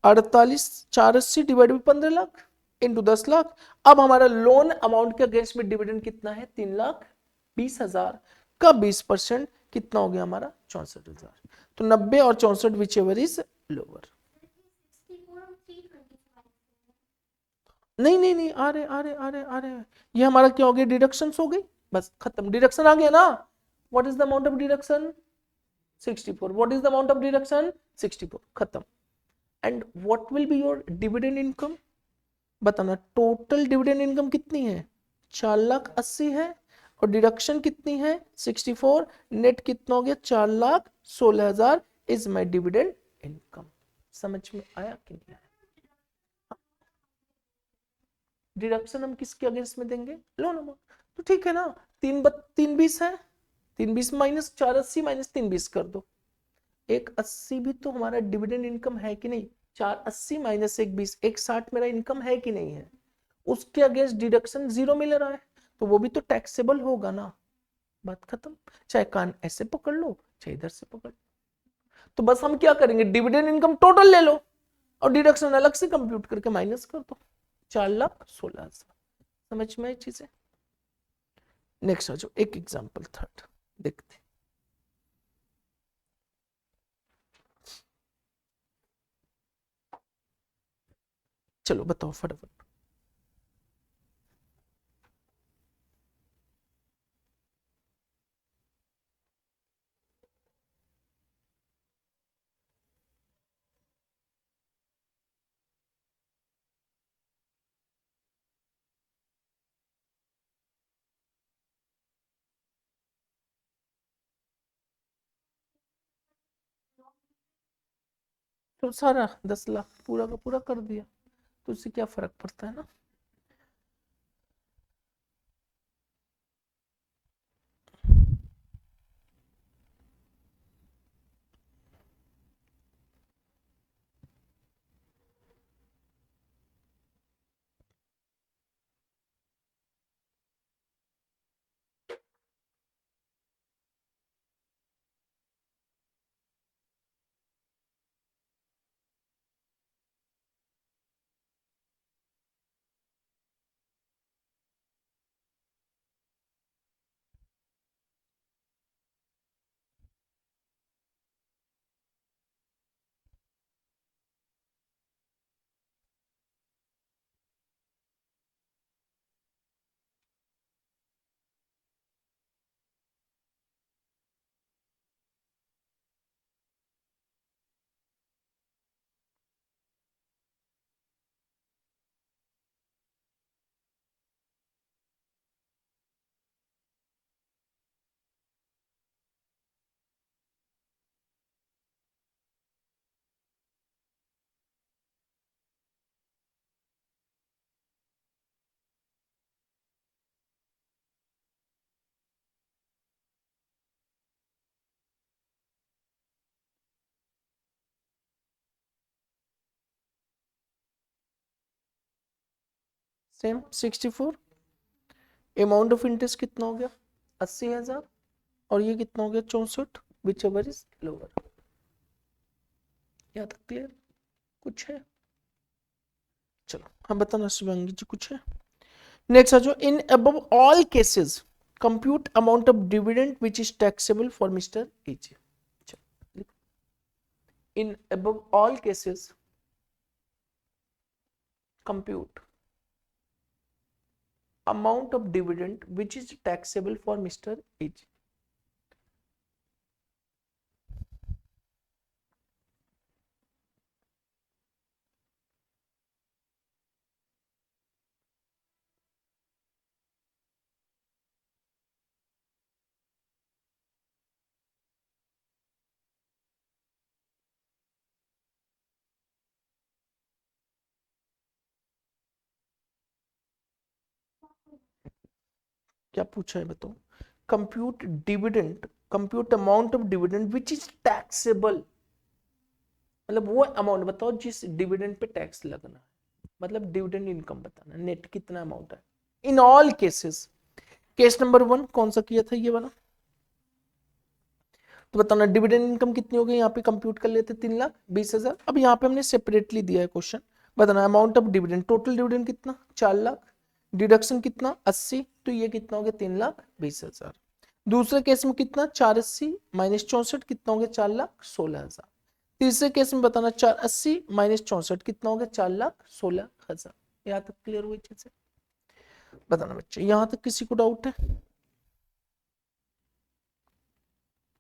48,480 divide by 15 lakh into 10 lakh. अब हमारा लोन अमाउंट के अगेंस्ट में डिविडेंड कितना है, 3,20,000 का 20% कितना हो गया हमारा, 64,000। तो 90 और 64 विच एवर इज लोअर। नहीं नहीं नहीं, आ रहे आ रहे आ रहे आ रहे, ये हमारा क्या हो गया, डिडक्शन हो गई, बस खत्म, डिडक्शन आ गया ना। What is the amount of deduction, 64। What is the amount of deduction, 64, खत्म। And what will be your dividend income, बताना। टोटल डिविडेंड इनकम कितनी है, 4,80,000 है, और डिडक्शन कितनी है, 64। नेट कितना हो गया, 4,16,000 इज माई डिविडेंड इनकम। समझ में आया कि नहीं आया। डिडक्शन हम किसके अगेंस्ट में देंगे, लोन अमाउंट। तो ठीक है ना, 3,20 है, 3,20 माइनस 4,80 माइनस 3,20 कर दो, 1,80 भी तो हमारा डिविडेंड इनकम है कि नहीं, 4,80 माइनस 1,20, 1,60 मेरा इनकम है कि नहीं है। उसके अगेंस्ट डिडक्शन 0 मिल रहा है, तो वो भी तो टैक्सेबल होगा ना, बात खत्म। चाहे कान ऐसे पकड़ लो चाहे इधर से पकड़ लो। तो बस हम क्या करेंगे, डिविडेंड इनकम टोटल ले लो और डिडक्शन अलग से कंप्यूट करके माइनस कर दो, 4,16,000। समझ में आई चीजें। नेक्स्ट आ जाओ, एक एग्जांपल थर्ड देखते। चलो बताओ फटाफट। तो सारा 10 लाख पूरा का पूरा कर दिया, तो उससे क्या फर्क पड़ता है ना। सेम 64। अमाउंट ऑफ इंटरेस्ट कितना हो गया 80,000, और ये कितना हो गया 64, विच एवर इज लोअर। यहाँ तक क्लियर? कुछ है? चलो हम बताना शिवांगी जी, कुछ है? नेक्स्ट आ जाओ। In above all cases compute amount of dividend which is taxable for mister AJ. In above all cases compute amount of dividend which is taxable for Mr. H। क्या पूछा है बताओ? Compute dividend, compute amount of dividend which is taxable, मतलब वो amount बताओ जिस dividend pay tax लगना है, मतलब डिविडेंड इनकम बताना, नेट कितना अमाउंट है in all cases. Case number 1 कौन सा किया था, ये वाला। तो बताना डिविडेंड इनकम कितनी हो गई, यहाँ पे कंप्यूट कर लेते 3,20,000। अब यहाँ पे हमने सेपरेटली दिया है क्वेश्चन, बताना amount of dividend, total dividend कितना 4,00,000, डिडक्शन कितना 80, तो ये कितना हो गया 3,20,000। दूसरे केस में कितना 480 माइनस 64 कितना हो गया 4,16,000। तीसरे केस में बताना 480 माइनस 64 कितना हो गया 4,16,000। यहाँ तक क्लियर हुई चीजें? बताना बच्चे, यहाँ तक किसी को डाउट है?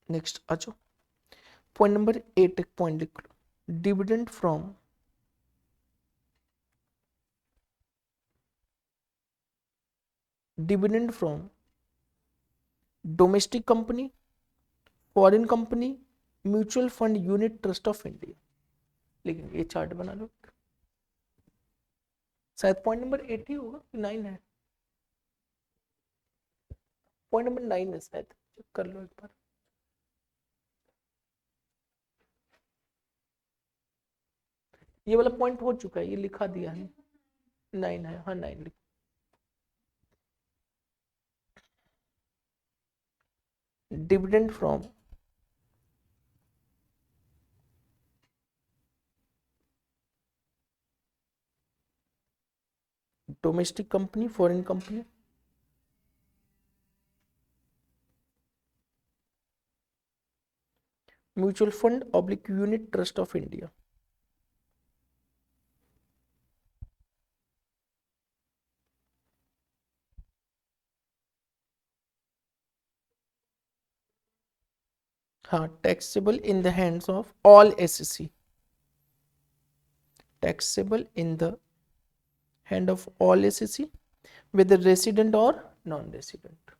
नेक्स्ट आ जाओ। पॉइंट नंबर 8 एक पॉइंट लिख लो, dividend from dividend from domestic company, foreign company, mutual fund, unit trust of India. लेकिन ये चार्ट बना लो, शायद पॉइंट नंबर 8 ही होगा कि 9 है, पॉइंट नंबर 9 है शायद, चेक कर लो एक बार। ये वाला पॉइंट हो चुका है, ये लिखा दिया है 9 है, हाँ 9 लिखो। Dividend from domestic company, foreign company, mutual fund oblique unit trust of India. हाँ, taxable in the hands of all SSC, taxable in the hand of all SSC whether resident or non-resident.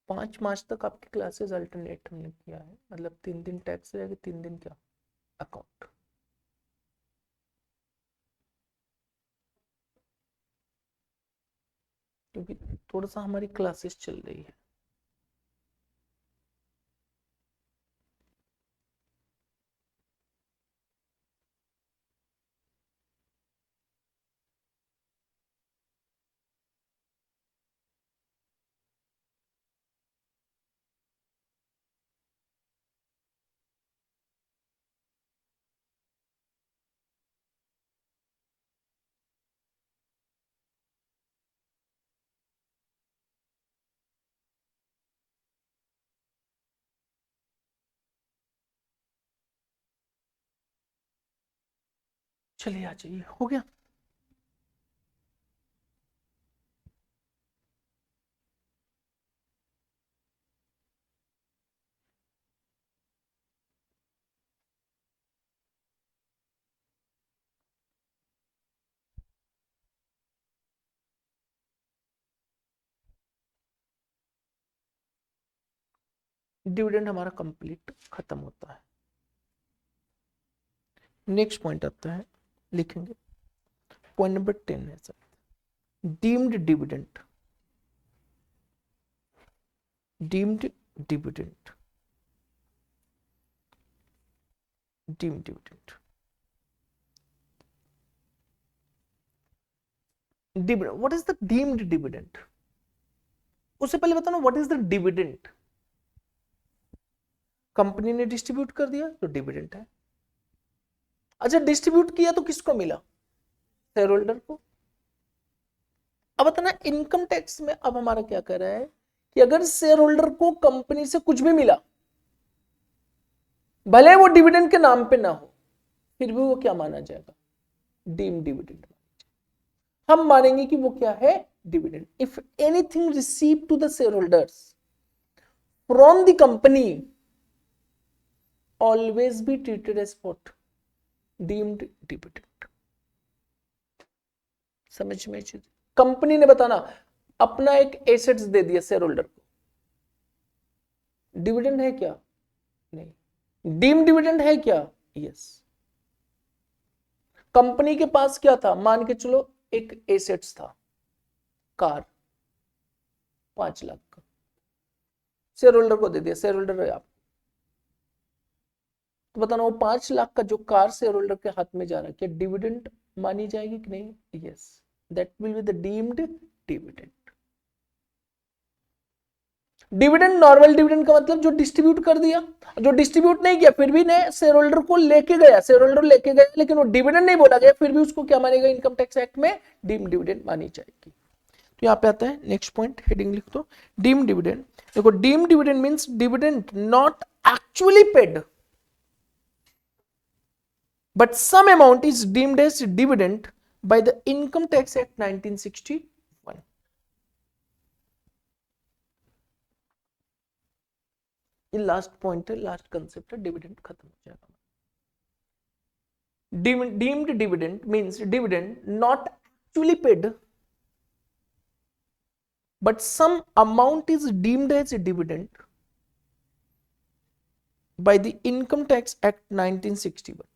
पांच मार्च तक आपकी classes alternate हमने किया है, मतलब 3 दिन tax रहेगा, 3 दिन क्या अकाउंट। क्योंकि थोड़ा सा हमारी क्लासेस चल रही है। चलिए आ जाइए, हो गया। डिविडेंड हमारा कंप्लीट खत्म होता है। नेक्स्ट पॉइंट आता है, लिखेंगे पॉइंट नंबर 10 है sir, deemed dividend. Deemed dividend, deemed dividend, dividend, what is the deemed dividend? उससे पहले बताओ ना, what is the dividend? Company ने डिस्ट्रीब्यूट कर दिया तो डिविडेंड है। अच्छा, डिस्ट्रीब्यूट किया तो किसको मिला? शेयर होल्डर को। अब बताना, इनकम टैक्स में अब हमारा क्या कर रहा है कि अगर शेयर होल्डर को कंपनी से कुछ भी मिला, भले वो डिविडेंड के नाम पे ना हो, फिर भी वो क्या माना जाएगा? Deem dividend. हम मानेंगे कि वो क्या है? Dividend. If anything receive to the shareholders from the company always be treated as what? Deemed dividend. समझ में चीज? कंपनी ने बताना अपना एक एसेट्स दे दिया शेयर होल्डर को, डिविडेंड है क्या? नहीं। डीम डिविडेंड है क्या? यस। कंपनी के पास क्या था? मान के चलो एक एसेट्स था, कार, 5 लाख का, शेयर होल्डर को दे दिया, शेयर होल्डर है आप। तो बताना, वो 5 लाख का जो कार शेयर होल्डर के हाथ में जा रहा है, क्या डिविडेंड मानी जाएगी कि नहीं? Yes, that will be the deemed dividend. Dividend, normal dividend का मतलब जो डिस्ट्रीब्यूट कर दिया, जो डिस्ट्रीब्यूट नहीं किया फिर भी ने शेयर होल्डर को लेके गया, शेयर होल्डर लेके गया, लेकिन वो डिविडेंड नहीं बोला गया, फिर भी उसको क्या मानेगा? इनकम टैक्स एक्ट में डीम डिविडेंड मानी जाएगी। तो यहाँ पे आता है नेक्स्ट पॉइंट, हेडिंग लिख दो, डीम डिविडेंड। देखो, deem dividend means dividend not actually paid but some amount is deemed as dividend by the Income Tax Act 1961. ये लास्ट पॉइंट है, लास्ट कंसेप्ट है, डिविडेंड खत्म हो जाएगा। Deemed dividend means dividend not actually paid but some amount is deemed as a dividend by the Income Tax Act 1961.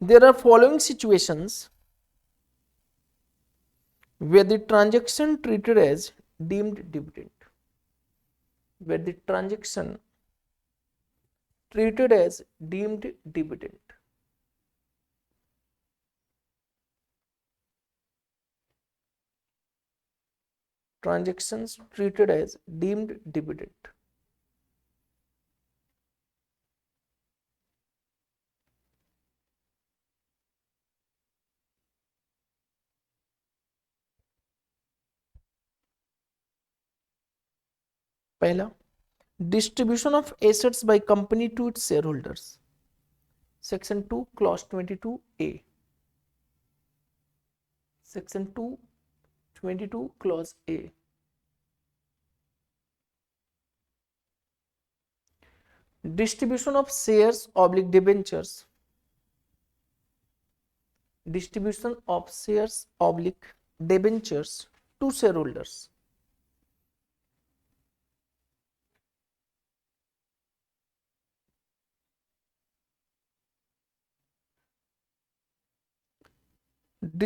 There are following situations where the transaction treated as deemed dividend, where the transaction treated as deemed dividend. Transactions treated as deemed dividend. पहला, distribution of assets by company to its shareholders, section 2 clause 22A, section 222 clause A। Distribution of shares oblique debentures, distribution of shares oblique debentures to shareholders,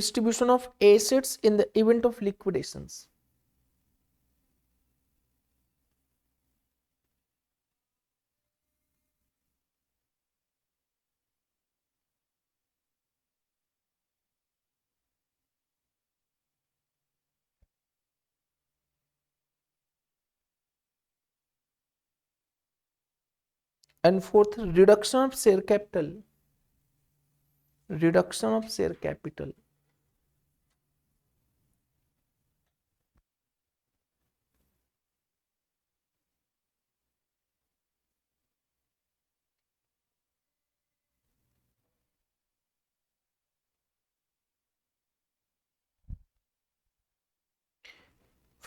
distribution of assets in the event of liquidations, and fourth, reduction of share capital, reduction of share capital,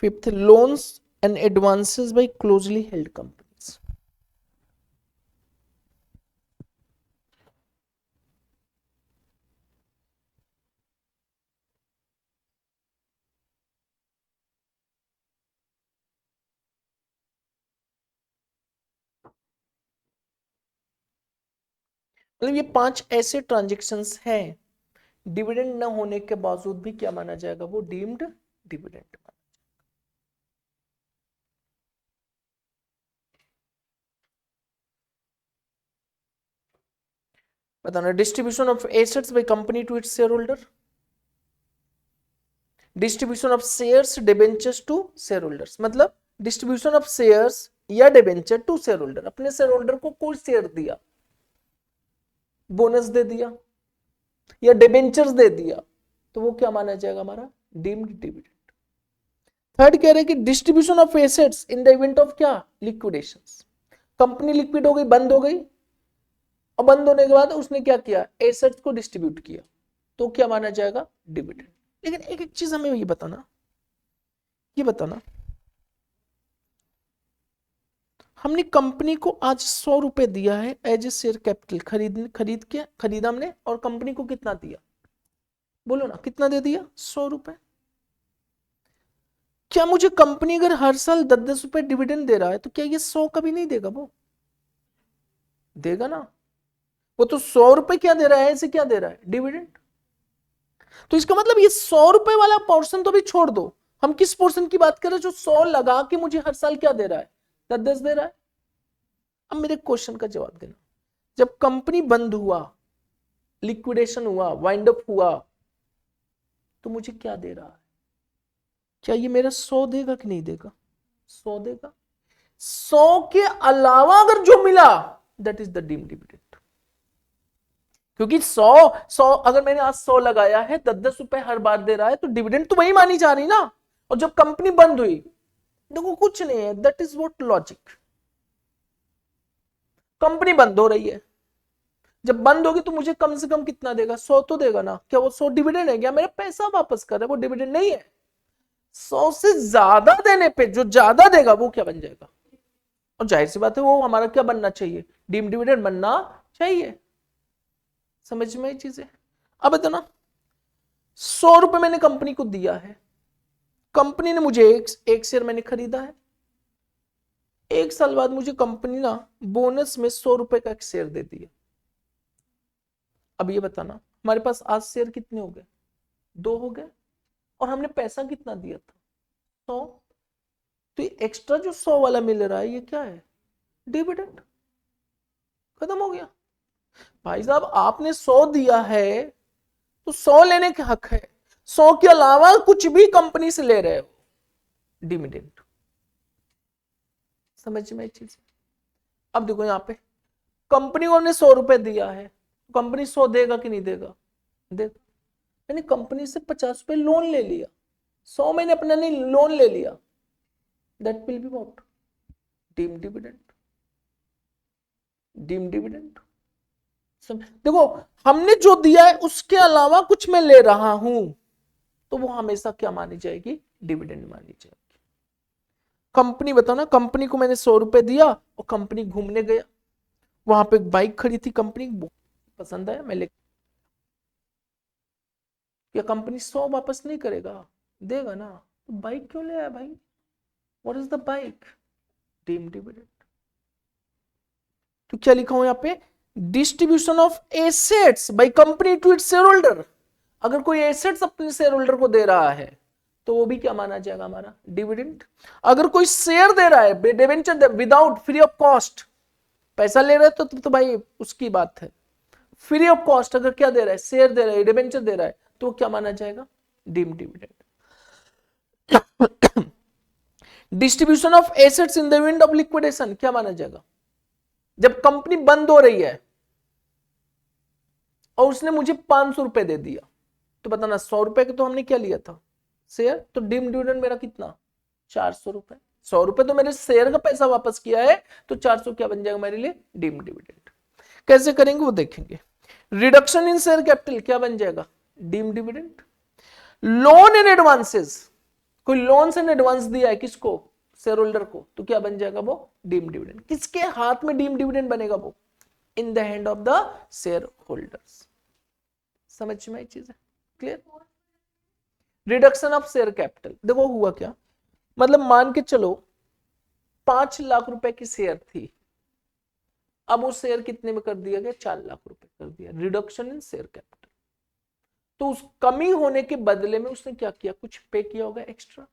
fifth, loans and advances by closely held companies, मतलब ये 5 ऐसे transactions हैं dividend न होने के बावजूद भी क्या माना जाएगा, वो डीम्ड डिविडेंड। बताना, distribution of assets by company to its shareholder, distribution of shares debentures to shareholders, मतलब डिस्ट्रीब्यूशन ऑफ शेयर्स या डिबेंचर टू शेयर होल्डर, अपने शेयर होल्डर को कोई शेयर दिया, बोनस दे दिया या डिबेंचर्स दे दिया, तो वो क्या माना जाएगा हमारा, डीम्ड डिविडेंड। थर्ड कह रहे हैं कि distribution of assets in the event of क्या, लिक्विडेशंस, कंपनी लिक्विड हो गई, बंद हो गई, और बंद होने के बाद उसने क्या किया, एसेट्स को डिस्ट्रीब्यूट किया, तो क्या माना जाएगा, डिविडेंड। लेकिन एक एक चीज हमें ये बताना, हमने कंपनी को आज 100 रुपए दिया है एज ए शेयर कैपिटल, खरीदा हमने, और कंपनी को कितना दिया, बोलो ना कितना दे दिया, 100 रुपए। क्या मुझे कंपनी अगर हर साल 10-10 रुपए डिविडेंड दे रहा है तो क्या ये 100 कभी नहीं देगा, वो देगा ना, वो तो 100 रुपए क्या दे रहा है, ऐसे क्या दे रहा है, डिविडेंड। तो इसका मतलब ये 100 रुपए वाला पोर्शन तो भी छोड़ दो, हम किस पोर्शन की बात कर रहे हैं जो 100 लगा के मुझे हर साल क्या दे रहा है, 10-10 दे रहा है। अब मेरे क्वेश्चन का जवाब देना, जब कंपनी बंद हुआ, लिक्विडेशन हुआ, वाइंड अप हुआ, तो मुझे क्या दे रहा है, क्या ये मेरा 100 देगा कि नहीं देगा, 100 देगा। 100 के अलावा अगर जो मिला that is the deemed dividend, क्योंकि 100 अगर मैंने आज 100 लगाया है, 10-10 रुपए हर बार दे रहा है, तो डिविडेंड तो वही मानी जा रही ना। और जब कंपनी बंद हुई, देखो कुछ नहीं है, that is what logic, company बंद हो रही है, जब बंद होगी तो मुझे कम से कम कितना देगा, 100 तो देगा ना। क्या वो 100 डिविडेंड है, क्या मेरा पैसा वापस कर रहा है, वो डिविडेंड नहीं है। 100 से ज्यादा देने पे जो ज्यादा देगा वो क्या बन जाएगा, और जाहिर सी बात है वो हमारा क्या बनना चाहिए, डीम्ड डिविडेंड बनना चाहिए। समझ में ये चीजें। अब बताना, 100 रुपए मैंने कंपनी को दिया है, कंपनी ने मुझे एक शेयर मैंने खरीदा है, 1 साल बाद मुझे कंपनी ना बोनस में 100 रुपए का एक शेयर दे दिया। अब ये बताना, हमारे पास आज शेयर कितने हो गए, 2 हो गए, और हमने पैसा कितना दिया था, 100। तो ये एक्स्ट्रा जो 100 वाला मिल रहा है ये क्या है, डिविडेंड। खत्म हो गया। भाई साहब आपने 100 दिया है तो 100 लेने के हक है, 100 के अलावा कुछ भी कंपनी से ले रहे हो, डिविडेंड। समझ में चीज। अब देखो यहां पे कंपनी को हमने 100 रुपए दिया है, कंपनी 100 देगा कि नहीं देगा, देगा। मैंने कंपनी से 50 रुपए लोन ले लिया, 100 मैंने अपना नहीं लोन ले लिया, that will be what, deem dividend, deem dividend. देखो हमने जो दिया है उसके अलावा कुछ मैं ले रहा हूं तो वो हमेशा क्या मानी जाएगी, डिविडेंड मानी जाएगी। कंपनी बताओ ना, कंपनी को मैंने 100 रुपए दिया और कंपनी घूमने गया, वहां पे एक बाइक खड़ी थी, कंपनी पसंद आया, मैं ले, क्या कंपनी 100 वापस नहीं करेगा, देगा ना। तो बाइक क्यों ले आया भाई, what is the bike, deem dividend. तो क्या लिखा हूं यहां पे, distribution of assets by company to its shareholder. अगर कोई एसेट्स अपने शेयर होल्डर को दे रहा है तो वो भी क्या माना जाएगा हमारा, डिविडेंड। अगर कोई शेयर दे रहा है, debenture without free of cost, पैसा ले रहा है तो भाई उसकी बात है। फ्री ऑफ कॉस्ट अगर क्या दे रहा है, शेयर दे रहा है, डिबेंचर दे रहा है, तो क्या माना जाएगा, deem dividend. Distribution of assets in the event of liquidation क्या माना जाएगा, जब कंपनी बंद हो रही है और उसने मुझे 500 रुपए दे दिया, तो बताना 100 रुपए के तो हमने क्या लिया था, शेयर, तो डीम डिविडेंड मेरा कितना, 400 रुपए। 100 रुपए तो मेरे शेयर का पैसा वापस किया है, तो 400 क्या बन जाएगा मेरे लिए, डीम डिविडेंड। कैसे करेंगे वो देखेंगे। रिडक्शन इन शेयर कैपिटल क्या बन जाएगा, deem dividend. Loan in advances, कोई लोन एंड एडवांस दिया है किसको, शेयर होल्डर को, तो क्या बन जाएगा वो, डीम डिविडेंड। किसके हाथ में डीम डिविडेंड बनेगा वो, इन the hand of the share holders. समझ में आई चीज है, clear. Reduction of share capital, देखो हुआ क्या, मतलब मान के चलो 5 लाख रुपए की शेयर थी, अब वो शेयर कितने में कर दिया गया, 4 लाख रुपए कर दिया, रिडक्शन इन शेयर कैपिटल। तो उस कमी होने के बदले में उसने क्या किया, कुछ पे किया होगा एक्स्ट्रा।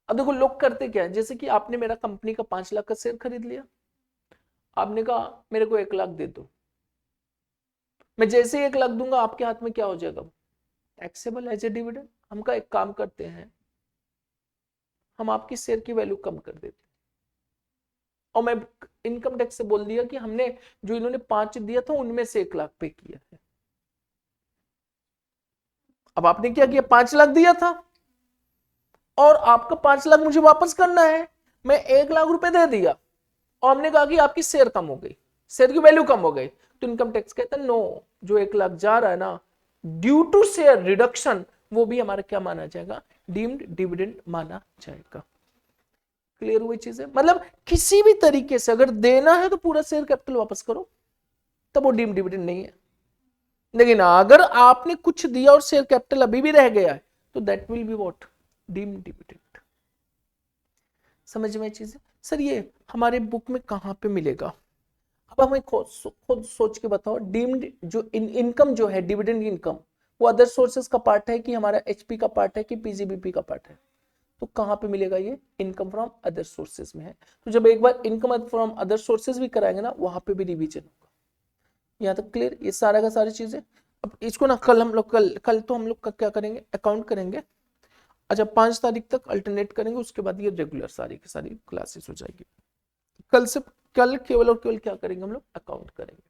अब देखो लोग करते क्या है, जैसे कि आपने मेरा कंपनी का 5 लाख का शेयर खरीद लिया, आपने कहा मेरे को 1 लाख दे दो, मैं जैसे 1 लाख दूंगा आपके हाथ में क्या हो जाएगा, टैक्सेबल एज ए डिविडेंड। हम का एक काम करते हैं, हम आपकी शेयर की वैल्यू कम कर देते हैं, और मैं इनकम टैक्स से बोल दिया कि हमने जो इन्होंने 5 दिया था उनमें से 1 लाख पे किया है। अब आपने क्या किया, 5 लाख दिया था और आपका 5 लाख मुझे वापस करना है, मैं 1 लाख रुपए दे दिया और हमने कहा कि आपकी शेयर कम हो गई, शेयर की वैल्यू कम हो गई, तो इनकम टैक्स कहता है नो, जो 1 लाख जा रहा है ना ड्यू टू शेयर रिडक्शन, वो भी हमारा क्या माना जाएगा, डीम्ड डिविडेंड माना जाएगा। क्लियर हुई चीज है, मतलब किसी भी तरीके से अगर देना है तो पूरा शेयर कैपिटल वापस करो, तब वो डीम्ड डिविडेंड नहीं है। लेकिन अगर आपने कुछ दिया और शेयर कैपिटल अभी भी रह गया है तो that will be what, deemed dividend. समझ में चीजें, सर ये हमारे बुक में कहां पे मिलेगा, अब हमें खुद सोच के बताओ, डीम्ड जो इनकम जो है, डिविडेंड इनकम, वो अदर सोर्सेज का पार्ट है कि हमारा एचपी का पार्ट है कि पीजीबीपी का पार्ट है, तो कहां पे मिलेगा ये, इनकम फ्रॉम अदर सोर्सेज में है। तो जब एक बार इनकम फ्रॉम अदर सोर्सेज भी कराएंगे ना, वहां पे भी रिवीजन होगा। यहाँ तक क्लियर, ये सारा का सारी चीजें। अब इसको ना कल हम लोग कल तो हम लोग क्या करेंगे, अकाउंट करेंगे। अच्छा 5 तारीख तक अल्टरनेट करेंगे, उसके बाद ये रेगुलर सारी की सारी क्लासेस हो जाएगी। कल केवल और केवल क्या करेंगे हम लोग, अकाउंट करेंगे।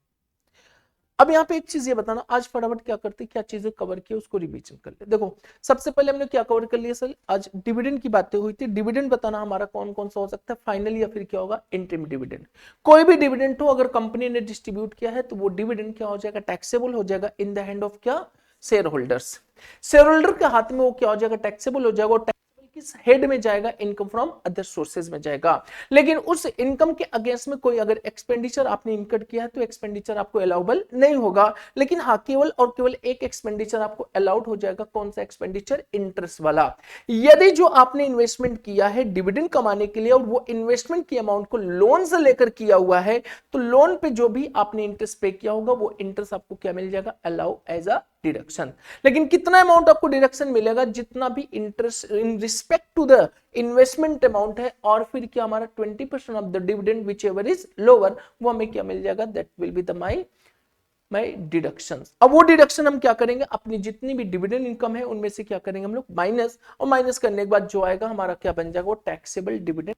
अब यहाँ पे एक चीज ये बताना, आज फटाफट क्या करते, क्या चीजें कवर किया उसको रिवीजन कर ले। देखो सबसे पहले हमने क्या कवर कर लिया सर, आज डिविडेंड की बातें हुई थी। डिविडेंड बताना हमारा कौन कौन सा हो सकता है, फाइनल या फिर क्या होगा, इंटरिम डिविडेंड। कोई भी डिविडेंड हो अगर कंपनी ने डिस्ट्रीब्यूट किया है तो वो डिविडेंड क्या हो जाएगा, टैक्सेबल हो जाएगा इन द हैंड ऑफ क्या, शेयर होल्डर्स। शेयर होल्डर के हाथ में वो क्या हो जाएगा, टैक्सेबल हो जाएगा। किस हेड में जाएगा, इनकम फ्रॉम अदर सोर्सेज में जाएगा। लेकिन उस इनकम के अगेंस्ट में कोई अगर एक्सपेंडिचर आपने इनकर्ड किया है तो एक्सपेंडिचर आपको अलाउबल नहीं होगा। लेकिन हाँ केवल और केवल एक एक्सपेंडिचर आपको अलाउड हो जाएगा, कौन सा एक्सपेंडिचर, इंटरेस्ट वाला। यदि जो आपने इन्वेस्टमेंट किया है डिविडेंड कमाने के लिए और वो इन्वेस्टमेंट की अमाउंट को लोन से लेकर किया हुआ है, तो लोन पे जो भी आपने इंटरेस्ट पे किया होगा वो इंटरेस्ट आपको क्या मिल जाएगा, अलाउ एज अ डिडक्शन। लेकिन कितना अमाउंट आपको डिडक्शन मिलेगा, जितना भी interest in respect to the investment amount है, और फिर क्या हमारा 20% of the dividend whichever is lower, वो हमें क्या मिल जाएगा, that will be the my deductions. अब वो डिडक्शन हम क्या करेंगे, अपनी जितनी भी डिविडेंड इनकम है उनमें से क्या करेंगे हम लोग, माइनस, और माइनस करने के बाद जो आएगा हमारा क्या बन जाएगा, वो टैक्सेबल डिविडेंड।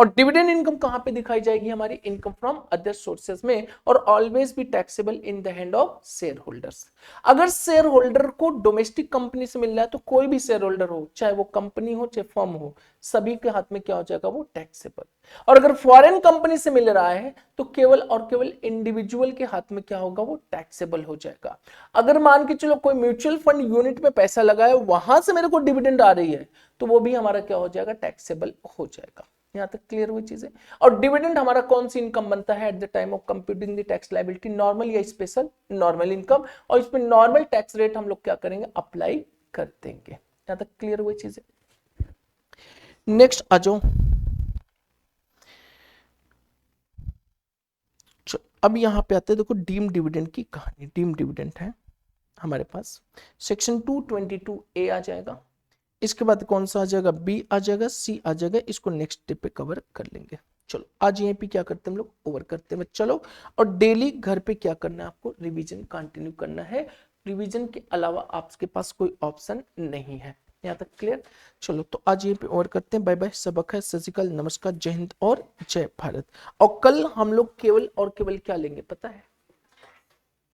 और डिविडेंड इनकम कहां पे दिखाई जाएगी हमारी, इनकम फ्रॉम अदर सोर्सेज में, और always be taxable in the hand of share holders. अगर शेयर होल्डर को डोमेस्टिक कंपनी से मिल रहा है तो कोई भी शेयर होल्डर हो, चाहे वो कंपनी हो चाहे फर्म हो, सभी के हाथ में क्या हो जाएगा, वो टैक्सेबल। और अगर फॉरेन कंपनी से मिल रहा है तो केवल और केवल इंडिविजुअल के हाथ में क्या होगा, वो टैक्सेबल हो जाएगा। अगर मान के चलो कोई म्यूचुअल फंड यूनिट में पैसा लगाया, वहां से मेरे को डिविडेंड आ रही है, तो वो भी हमारा क्या हो जाएगा, टैक्सेबल हो जाएगा। यहां तक क्लियर हुई चीजें। और डिविडेंड हमारा कौन सी इनकम बनता है at the time of computing the tax liability, normal या स्पेशल, नॉर्मल इनकम, और इसमें नॉर्मल टैक्स रेट हम लोग क्या करेंगे, अप्लाई कर देंगे। यहां तक क्लियर हुई चीजें। नेक्स्ट आ जाओ, अब यहां पे आते हैं, देखो डीम डिविडेंड की कहानी। डीम डिविडेंड है हमारे पास, सेक्शन 222A आ जाएगा, इसके बाद कौन सा आ जाएगा, बी आ जाएगा, सी आ जाएगा, इसको नेक्स्ट डे पे कवर कर लेंगे। चलो आज यहीं पे क्या करते हैं हम लोग, ओवर करते हैं चलो। और डेली घर पे क्या करना है आपको, रिवीजन कंटिन्यू करना है, रिवीजन के अलावा आपके पास कोई ऑप्शन नहीं है। यहाँ तक क्लियर। चलो तो आज यहीं पे ओवर करते हैं। बाय बाय, सबक है, सत श्री अकाल, नमस्कार, जय हिंद और जय भारत। और कल हम लोग केवल और केवल क्या लेंगे पता है,